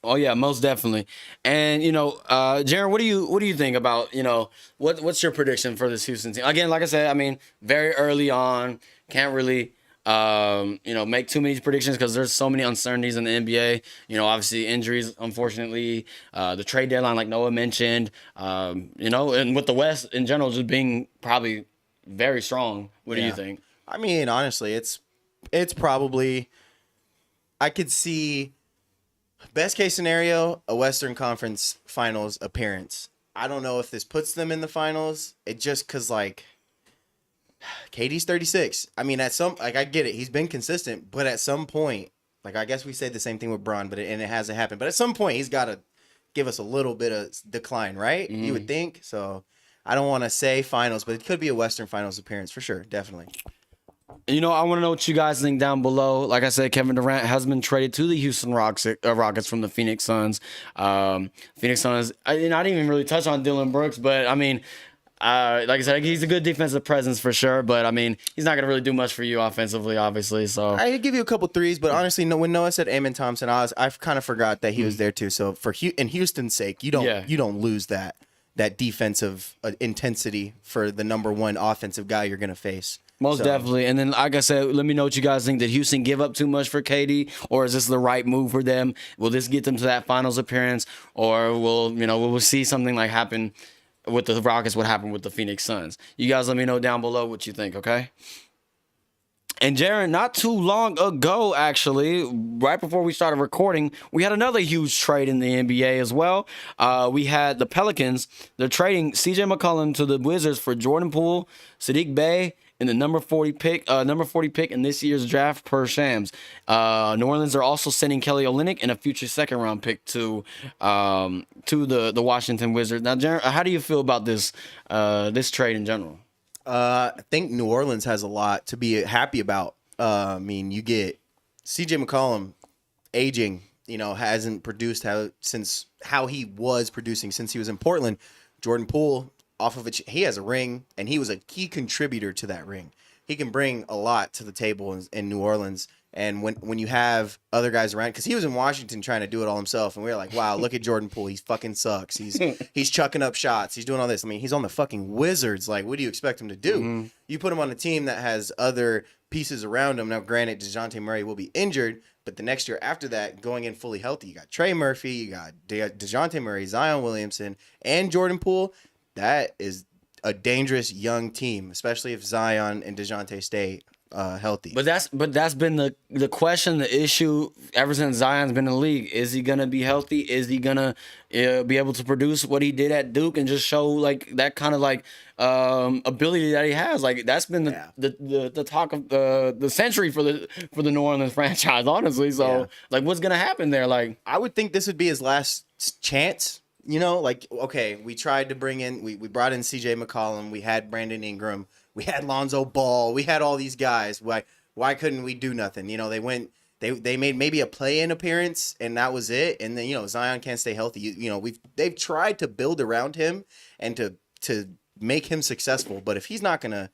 Oh yeah, most definitely. And Jaron, what do you think about what's your prediction for this Houston team? Again, like I said, very early on, can't really make too many predictions because there's so many uncertainties in the NBA. Obviously injuries, unfortunately, the trade deadline, like Noah mentioned, and with the West in general just being probably very strong. What do you think? Honestly, it's probably, I could see, best case scenario, a Western Conference Finals appearance. I don't know if this puts them in the finals. It just because, like, KD's 36. I get it. He's been consistent, but at some point, like, I guess we say the same thing with Bron, and it hasn't happened. But at some point, he's got to give us a little bit of decline, right? You would think. So I don't want to say finals, but it could be a Western Finals appearance for sure. Definitely. I want to know what you guys think down below. Like I said, Kevin Durant has been traded to the Houston Rockets from the Phoenix Suns. Phoenix Suns, I didn't even really touch on Dylan Brooks, but Like I said, he's a good defensive presence for sure, but I mean, he's not gonna really do much for you offensively, obviously. So I could give you a couple threes, but honestly, no. When Noah said Amon Thompson, I kind of forgot that he was there too. So for in Houston's sake, you don't lose that defensive intensity for the number one offensive guy you're gonna face. Most definitely. And then, like I said, let me know what you guys think. Did Houston give up too much for KD, or is this the right move for them? Will this get them to that finals appearance, or will see something like happen with the Rockets? What happened with the Phoenix Suns? You guys, let me know down below what you think. Okay. And Jaron, not too long ago, actually, right before we started recording, we had another huge trade in the NBA as well. We had the Pelicans. They're trading CJ McCollum to the Wizards for Jordan Poole, Sadiq Bey, and the number 40 pick in this year's draft per Shams. New Orleans are also sending Kelly Olynyk and a future second-round pick to the Washington Wizards. Now, Jaron, how do you feel about this trade in general? I think New Orleans has a lot to be happy about. I mean, you get CJ McCollum aging, hasn't produced how he was producing since he was in Portland. Jordan Poole, off of it, he has a ring, and he was a key contributor to that ring. He can bring a lot to the table in New Orleans. And when you have other guys around, because he was in Washington trying to do it all himself, and we were like, wow, look at Jordan Poole. He fucking sucks. He's chucking up shots. He's doing all this. I mean, he's on the fucking Wizards. Like, what do you expect him to do? Mm-hmm. You put him on a team that has other pieces around him. Now, granted, DeJounte Murray will be injured, but the next year after that, going in fully healthy, you got Trey Murphy, you got DeJounte Murray, Zion Williamson, and Jordan Poole. That is a dangerous young team, especially if Zion and DeJounte stay healthy. But that's been the question, the issue ever since Zion's been in the league. Is he gonna be healthy? Is he gonna be able to produce what he did at Duke and just show like that kind of like ability that he has? Like that's been the talk of the century for the New Orleans franchise, honestly. So like, what's gonna happen there? Like, I would think this would be his last chance. Like, okay, we tried to bring in, we brought in CJ McCollum, we had Brandon Ingram, we had Lonzo Ball, we had all these guys. Why couldn't we do nothing? They made maybe a play-in appearance, and that was it. And then, Zion can't stay healthy. They've tried to build around him and to make him successful. But if he's not gonna,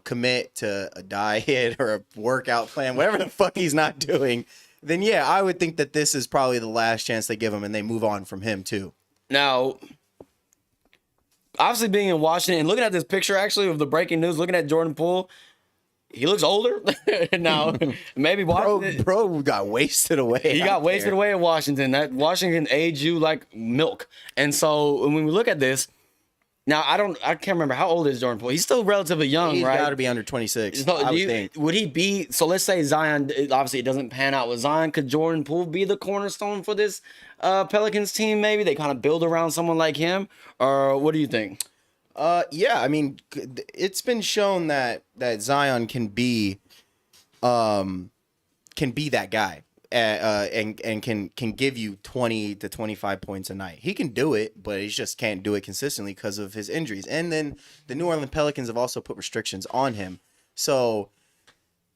commit to a diet or a workout plan, whatever the fuck he's not doing, then yeah, I would think that this is probably the last chance they give him, and they move on from him too. Now, obviously being in Washington and looking at this picture actually of the breaking news, looking at Jordan Poole, he looks older. Now, maybe Washington. Bro got wasted away. He got wasted away in Washington. That Washington aged you like milk. And so when we look at this, now I can't remember how old is Jordan Poole. He's still relatively young, right? He's got to be under 26. So I would think. Would he be? So let's say Zion. Obviously, it doesn't pan out with Zion. Could Jordan Poole be the cornerstone for this Pelicans team? Maybe they kind of build around someone like him, or what do you think? Yeah, I mean, it's been shown that Zion can be that guy. And can give you 20 to 25 points a night. He can do it, but he just can't do it consistently because of his injuries. And then the New Orleans Pelicans have also put restrictions on him. So,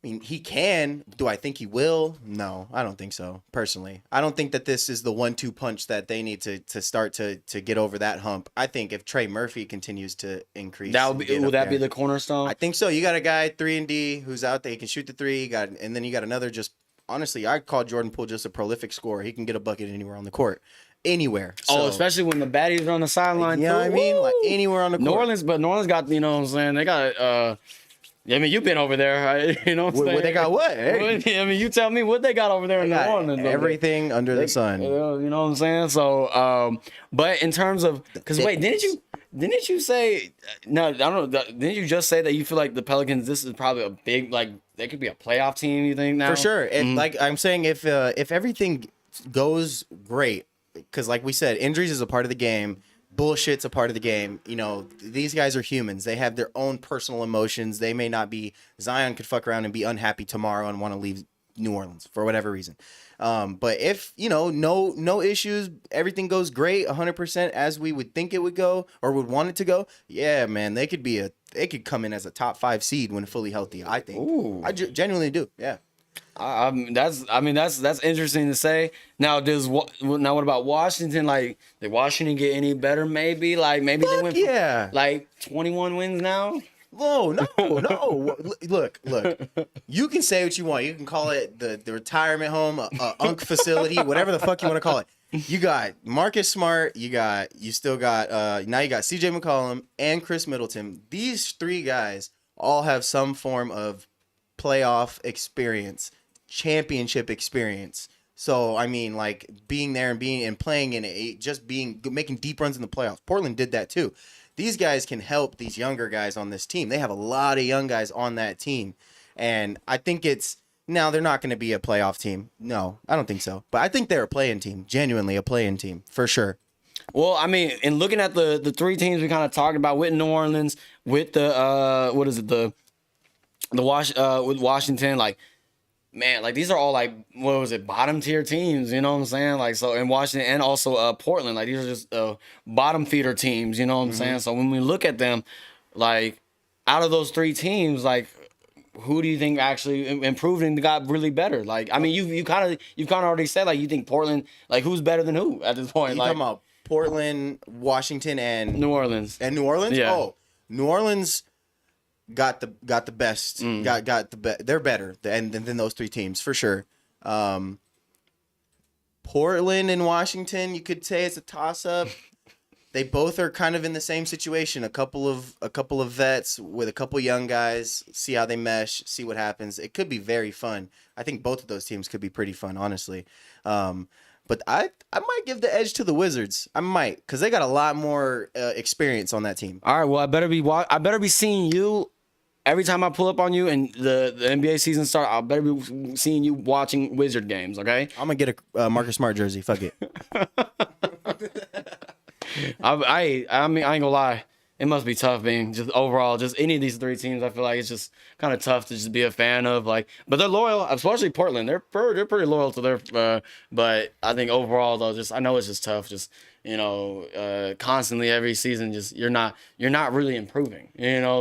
I mean, he can. Do I think he will? No, I don't think so, personally. I don't think that this is the 1-2 punch that they need to start to get over that hump. I think if Trey Murphy continues to increase... Will that be the cornerstone? I think so. You got a guy, 3-and-D, who's out there. He can shoot the three. And then you got another just... Honestly, I call Jordan Poole just a prolific scorer. He can get a bucket anywhere on the court. Anywhere. So, especially when the baddies are on the sideline. You know what I mean? Like anywhere on the court. New Orleans got, what I'm saying? They got, I mean, you've been over there, right? You know what I'm saying? They got what? Hey. I mean, you tell me what they got over there in New Orleans. Everything under the sun. You know what I'm saying? So, but in terms of, because wait, didn't you say, no, I don't know, didn't you just say that you feel like the Pelicans, this is probably a big, like, they could be a playoff team, you think now? For sure. And like I'm saying, if everything goes great, because like we said, injuries is a part of the game, bullshit's a part of the game. These guys are humans. They have their own personal emotions. They may not be, Zion could fuck around and be unhappy tomorrow and want to leave New Orleans for whatever reason. But if, no issues, everything goes great, 100% as we would think it would go or would want it to go, yeah, man, they could come in as a top 5 seed when fully healthy, I think. Ooh. I genuinely do, yeah. That's interesting to say. Now, what about Washington? Like, did Washington get any better? Maybe maybe they went yeah. like 21 wins now. No. Look. You can say what you want. You can call it the retirement home, a UNC facility, whatever the fuck you want to call it. You got Marcus Smart. You still got now you got CJ McCollum and Chris Middleton. These three guys all have some form of playoff experience, championship experience. So I mean, like being there and playing in making deep runs in the playoffs. Portland did that too. These guys can help these younger guys on this team. They have a lot of young guys on that team. And I think now they're not going to be a playoff team. No, I don't think so. But I think they're a play-in team, genuinely a play-in team, for sure. Well, I mean, in looking at the three teams we kind of talked about with New Orleans, with with Washington, like, man, like these are all like, what was it, bottom tier teams, you know what I'm saying? Like, so in Washington and also Portland, like these are just bottom feeder teams, you know what I'm saying? So when we look at them, like out of those three teams, like who do you think actually improved and got really better? Like, I mean, you've kind of already said like you think Portland, like who's better than who at this point? You talking about Portland, Washington, and New Orleans? New Orleans? Yeah. Oh, New Orleans got the best. They're better than those three teams for sure. Portland and Washington, you could say it's a toss up. They both are kind of in the same situation. A couple of vets with a couple young guys. See how they mesh. See what happens. It could be very fun. I think both of those teams could be pretty fun, honestly. But I might give the edge to the Wizards. I might, because they got a lot more experience on that team. All right. Well, I better be seeing you every time I pull up on you and the NBA season start. I better be seeing you watching Wizard games. Okay. I'm gonna get a Marcus Smart jersey. Fuck it. I mean, I ain't gonna lie. It must be tough being just overall, just any of these three teams. I feel like it's just kind of tough to just be a fan of. Like, but they're loyal, especially Portland. They're pretty loyal to their. But I think overall, though, I know it's just tough. Just constantly every season, just you're not really improving.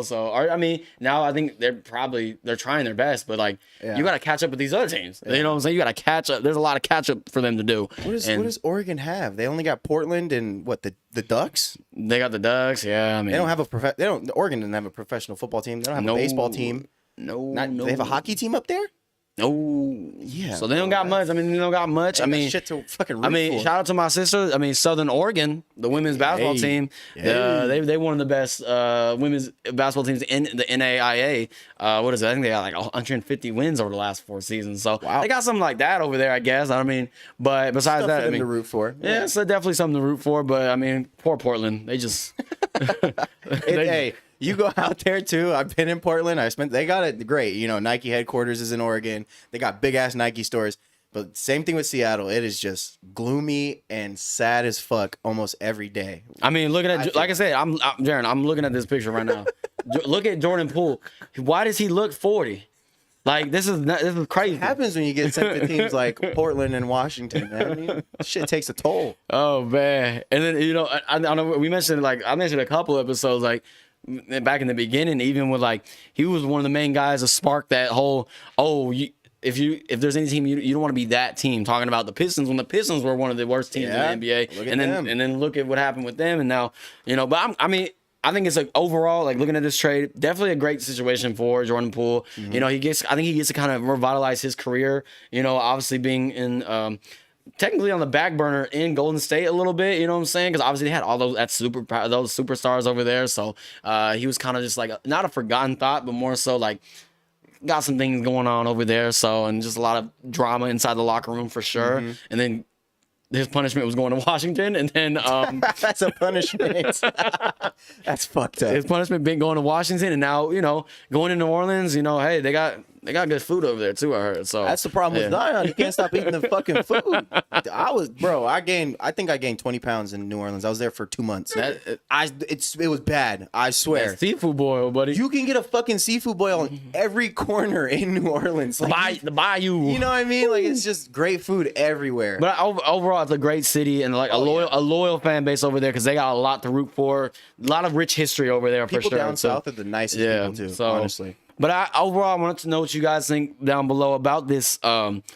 So I mean, now I think they're trying their best, but like you got to catch up with these other teams. You know what I'm saying? You got to catch up. There's a lot of catch up for them to do. What does Oregon have? They only got Portland and what the Ducks? They got the Ducks. Yeah, I mean they don't have Oregon doesn't have a professional football team. They don't have a baseball team. No. They have a hockey team up there. No. Yeah. So they don't got much. I mean, they don't got much. I mean, shit to fucking root for. shout out to my sister. I mean, Southern Oregon, the women's basketball team. They one of the best women's basketball teams in the NAIA. What is it? I think they got like 150 wins over the last 4 seasons. So they got something like that over there, I guess. I mean, but besides that, for them to root for. Yeah, it's definitely something to root for. But I mean, poor Portland. They just. Hey. You go out there too. I've been in Portland. They got it great. Nike headquarters is in Oregon. They got big ass Nike stores. But same thing with Seattle. It is just gloomy and sad as fuck almost every day. I mean, looking at like I said, Jaron. I'm looking at this picture right now. Look at Jordan Poole. Why does he look 40? Like this is crazy. What happens when you get sent to teams like Portland and Washington, man? I mean, shit takes a toll. Oh man. And then I know we mentioned I mentioned a couple episodes like. Back in the beginning, even with he was one of the main guys to spark that whole if there's any team you don't want to be that team, talking about the Pistons when the Pistons were one of the worst teams in the NBA, and then look at what happened with them, and now but I think it's overall looking at this trade, definitely a great situation for Jordan Poole. Mm-hmm. I think he gets to kind of revitalize his career. Obviously being in. Technically on the back burner in Golden State a little bit, you know what I'm saying? Because obviously they had all those superstars over there, so he was kind of just not a forgotten thought, but more so got some things going on over there. So and just a lot of drama inside the locker room for sure. Mm-hmm. And then his punishment was going to Washington, and then that's a punishment. That's fucked up. His punishment being going to Washington, and now going to New Orleans. Hey, they got good food over there too. I heard. So that's the problem with Zion. You can't stop eating the fucking food. I think I gained 20 pounds in New Orleans. I was there for 2 months. It was bad. I swear. That seafood boil, buddy. You can get a fucking seafood boil on every corner in New Orleans. The bayou. You know what I mean? It's just great food everywhere. But overall, it's a great city and a loyal fan base over there because they got a lot to root for. A lot of rich history over there people for sure. Down south are the nicest people too. Honestly. But overall, I wanted to know what you guys think down below about this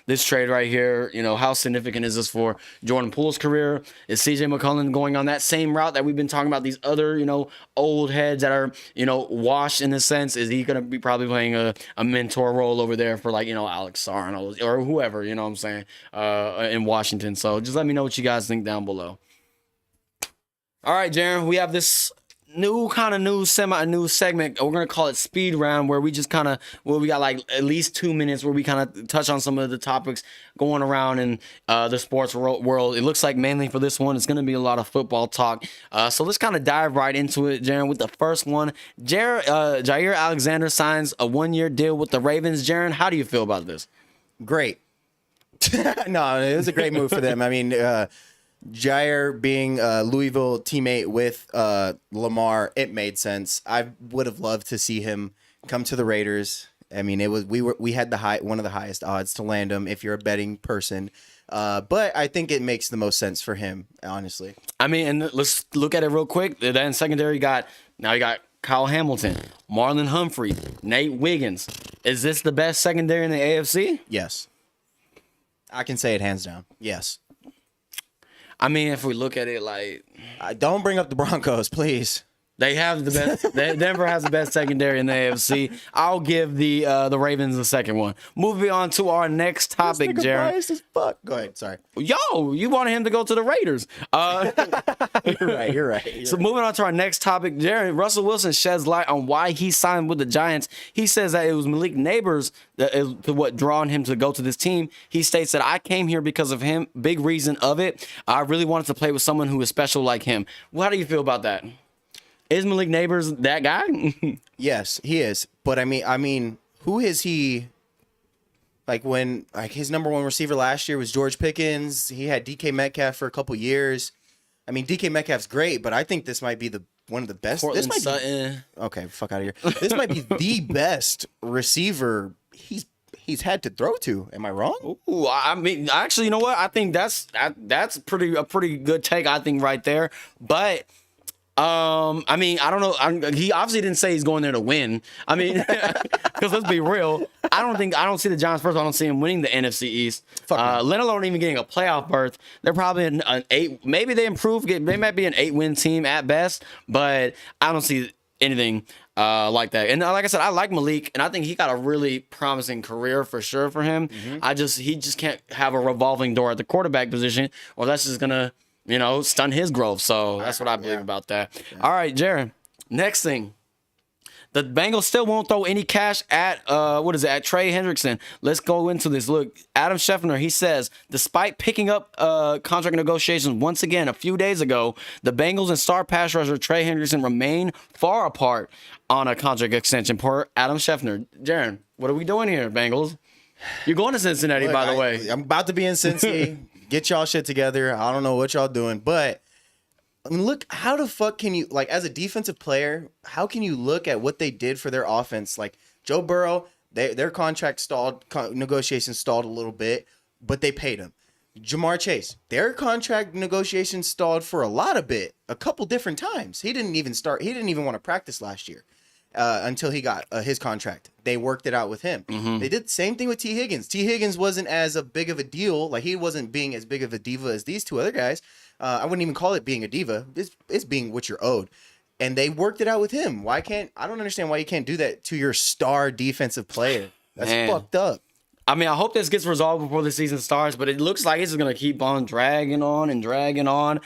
this trade right here. You know, how significant is this for Jordan Poole's career? Is CJ McCollum going on that same route that we've been talking about? These other, you know, old heads that are, you know, washed in a sense. Is he going to be probably playing a mentor role over there for, like, you know, Alex Sarn or whoever, you know what I'm saying, in Washington? So just let me know what you guys think down below. All right, Jaron, we have this new semi-new segment. We're gonna call it speed round, where we just kind of, we got like at least 2 minutes where we kind of touch on some of the topics going around in the sports world. It looks like mainly for this one, it's gonna be a lot of football talk. So let's kind of dive right into it, Jaron, with the first one. Jair Alexander signs a 1-year deal with the Ravens. Jaron, how do you feel about this? Great. No, it was a great move for them. I mean, Jair being a Louisville teammate with Lamar, it made sense. I would have loved to see him come to the Raiders. I mean, we had one of the highest odds to land him if you're a betting person. But I think it makes the most sense for him, honestly. I mean, and let's look at it real quick. Then secondary, you got Kyle Hamilton, Marlon Humphrey, Nate Wiggins. Is this the best secondary in the AFC? Yes. I can say it hands down. Yes. I mean, if we look at it like, don't bring up the Broncos, please. They have the best. Denver has the best secondary in the AFC. I'll give the Ravens the second one. Moving on to our next topic, Jaron. Biased as fuck. Go ahead. Sorry. Yo, you wanted him to go to the Raiders. You're right. So moving on to our next topic, Jaron. Russell Wilson sheds light on why he signed with the Giants. He says that it was Malik Neighbors that is what drawn him to go to this team. He states that I came here because of him. Big reason of it. I really wanted to play with someone who is special like him. Well, how do you feel about that? Is Malik Neighbors that guy? Yes, he is. But I mean, who is he? Like when his number one receiver last year was George Pickens. He had DK Metcalf for a couple years. I mean, DK Metcalf's great, but I think this might be one of the best. Portland this might Sutton. Okay, fuck out of here. This might be the best receiver he's had to throw to. Am I wrong? Ooh, I mean, actually, you know what? I think that's a pretty good take. I think right there, but. I mean, I don't know. He obviously didn't say he's going there to win. I mean, because let's be real. I don't see the Giants. First of all, I don't see him winning the NFC East. Let alone even getting a playoff berth. They're probably an 8. Maybe they improve. They might be an 8-win team at best, but I don't see anything like that. And like I said, I like Malik, and I think he got a really promising career for sure for him. Mm-hmm. He just can't have a revolving door at the quarterback position, or that's just gonna, you know, stun his growth. So that's what I believe about that. Yeah. All right, Jaron. Next thing. The Bengals still won't throw any cash at, at Trey Hendrickson. Let's go into this. Look, Adam Schefter, he says, despite picking up contract negotiations once again a few days ago, the Bengals and star pass rusher Trey Hendrickson remain far apart on a contract extension per Adam Schefter. Jaron, what are we doing here, Bengals? You're going to Cincinnati, by the way. I'm about to be in Cincy. Get y'all shit together. I don't know what y'all doing, but I mean, look, how the fuck can you, like, as a defensive player, how can you look at what they did for their offense? Like, Joe Burrow, their contract stalled, negotiations stalled a little bit, but they paid him. Jamar Chase, their contract negotiations stalled for a couple different times. He didn't even want to practice last year until he got his contract. They worked it out with him. Mm-hmm. They did the same thing with T. Higgins. T. Higgins wasn't as big of a deal. Like, he wasn't being as big of a diva as these two other guys. I wouldn't even call it being a diva. It's being what you're owed. And they worked it out with him. I don't understand why you can't do that to your star defensive player. That's fucked up. I mean, I hope this gets resolved before the season starts, but it looks like it's just going to keep on dragging on.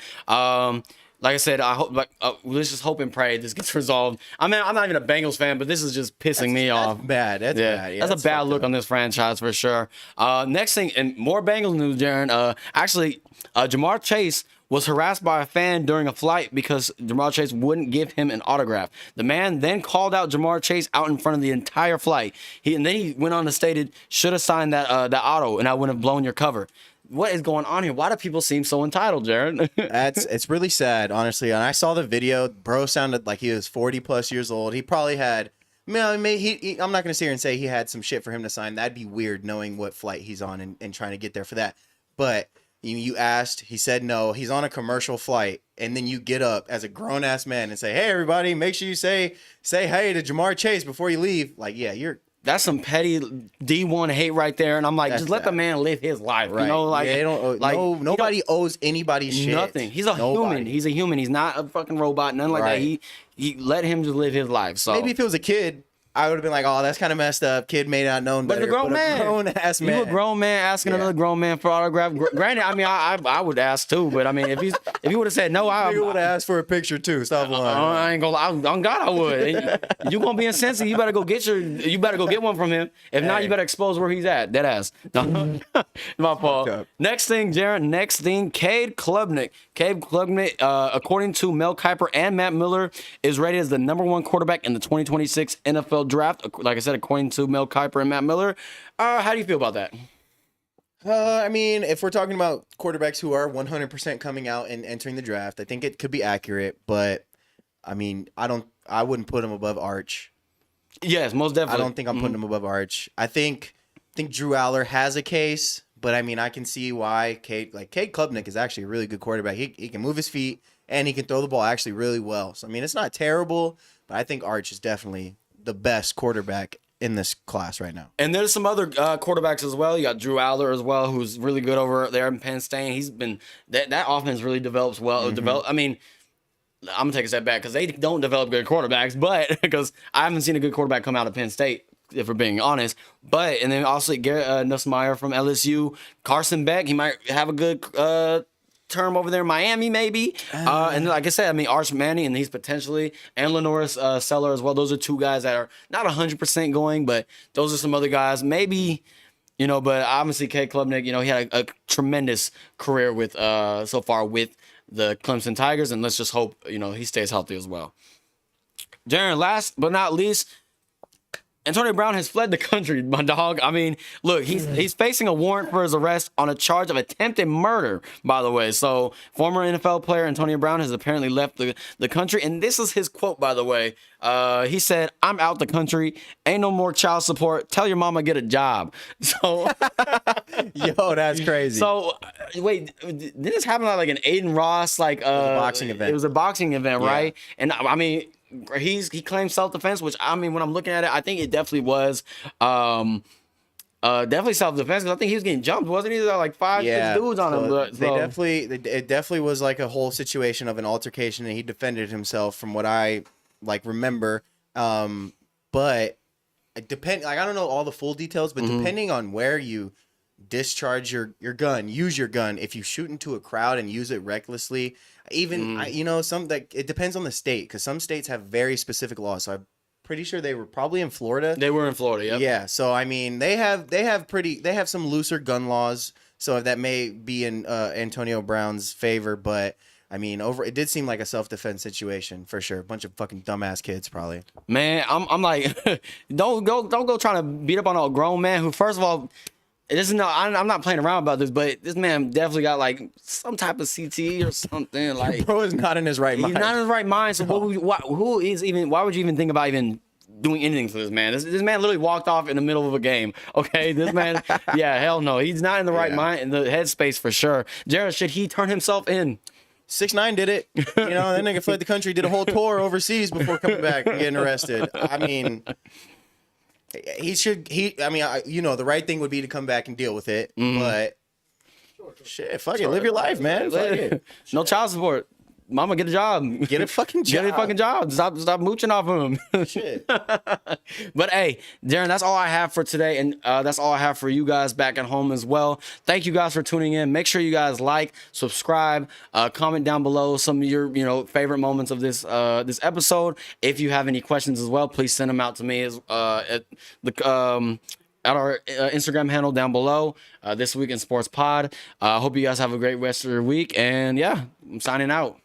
Like I said, I hope. Let's just hope and pray this gets resolved. I mean, I'm not even a Bengals fan, but this is just pissing me off. Bad. That's bad. Yeah, that's a bad look on this franchise for sure. Next thing, and more Bengals news, Jaron. Actually, Jamar Chase was harassed by a fan during a flight because Jamar Chase wouldn't give him an autograph. The man then called out Jamar Chase out in front of the entire flight. Then he went on to stated, "Should have signed that auto, and I wouldn't have blown your cover." What is going on here? Why do people seem so entitled, Jaron? It's really sad, honestly. And I saw the video. Bro sounded like he was 40 plus years old. He probably had. I'm not going to sit here and say he had some shit for him to sign. That'd be weird, knowing what flight he's on and trying to get there for that. But You asked, he said no. He's on a commercial flight, and then you get up as a grown ass man and say, "Hey, everybody, make sure you say hey to Jamar Chase before you leave." Like, yeah, That's some petty D1 hate right there, and I'm like, just let the man live his life. right. You know, like, yeah, they don't, like nobody owes anybody shit. nothing. He's a human. He's a human. He's not a fucking robot. Nothing like that. He let him just live his life. So maybe if it was a kid, I would have been like, "Oh, that's kind of messed up. Kid may not known better." But a grown man, grown-ass man. You a grown man asking another grown man for autograph. Granted, I mean, I would ask too, but I mean, if he would have said no, I would have asked for a picture too. Stop lying. I ain't gonna lie. On God, I would. You gonna be insensitive? You better go get one from him. If not, you better expose where he's at. Dead ass. No. My fault. Next thing, Jaron. Next thing, Cade Klubnik. Cade Klubnik, according to Mel Kiper and Matt Miller, is rated as the #1 quarterback in the 2026 NFL draft. Like I said, according to Mel Kiper and Matt Miller. How do you feel about that? I mean, if we're talking about quarterbacks who are 100% coming out and entering the draft, I think it could be accurate. But I mean, I wouldn't put him above Arch. Yes, most definitely. I don't think I'm putting him above Arch. I think Drew Aller has a case, but I mean, I can see why Cade Klubnik is actually a really good quarterback. He can move his feet and he can throw the ball actually really well. So I mean, it's not terrible, but I think Arch is definitely the best quarterback in this class right now. And there's some other quarterbacks as well. You got Drew Aller as well, who's really good over there in Penn State. He's been that offense really develops well. I mean, I'm gonna take a step back because they don't develop good quarterbacks, but because I haven't seen a good quarterback come out of Penn State, if we're being honest. But and then also Garrett Nussmeier from LSU, Carson Beck. He might have a good term over there in Miami, maybe. And like I said, I mean, Arch Manning, and he's potentially, and Lenoris Seller as well. Those are two guys that are not 100% going, but those are some other guys. Maybe, but obviously Cade Klubnik, he had a tremendous career with so far with the Clemson Tigers, and let's just hope, he stays healthy as well. Darren, last but not least, Antonio Brown has fled the country, my dog. I mean, look, he's facing a warrant for his arrest on a charge of attempted murder, by the way. So, former NFL player Antonio Brown has apparently left the country. And this is his quote, by the way. He said, "I'm out the country. Ain't no more child support. Tell your mama get a job." So, yo, that's crazy. So, wait, did this happen like an Aiden Ross, like, it was a boxing event? It was a boxing event, right? And I mean, he claimed self-defense, which I mean, when I'm looking at it, I think it definitely was definitely self-defense, because I think he was getting jumped, wasn't he? There were like 5-6 dudes on him. It definitely was like a whole situation of an altercation, and he defended himself from what I remember. But it I don't know all the full details, but depending on where you discharge your gun, use your gun, if you shoot into a crowd and use it recklessly, even it depends on the state, because some states have very specific laws. So I'm pretty sure they were probably in Florida. They were in Florida, yep. Yeah. So I mean, they have some looser gun laws. So that may be in Antonio Brown's favor, but I mean, it did seem like a self-defense situation for sure. A bunch of fucking dumbass kids, probably. Man, I'm like, don't go trying to beat up on a grown man who, first of all, I'm not playing around about this, but this man definitely got like some type of CTE or something. Like, bro is not in his right mind. He's not in his right mind. So why would you even think about even doing anything to this man? This man literally walked off in the middle of a game. Okay, this man, yeah, hell no, he's not in the right mind, in the headspace for sure. Jared, should he turn himself in? 6ix9ine did it. That nigga fled the country, did a whole tour overseas before coming back and getting arrested. I mean, the right thing would be to come back and deal with it. But shit, fuck it, live your life, man. Fuck it. No child support. Mama, get a job. Get a fucking job. Get a fucking job. Stop mooching off of him. Shit. But hey, Darren, that's all I have for today, and that's all I have for you guys back at home as well. Thank you guys for tuning in. Make sure you guys like, subscribe, comment down below some of your favorite moments of this this episode. If you have any questions as well, please send them out to me at our Instagram handle down below. This Week in Sports Pod. Hope you guys have a great rest of your week, and yeah, I'm signing out.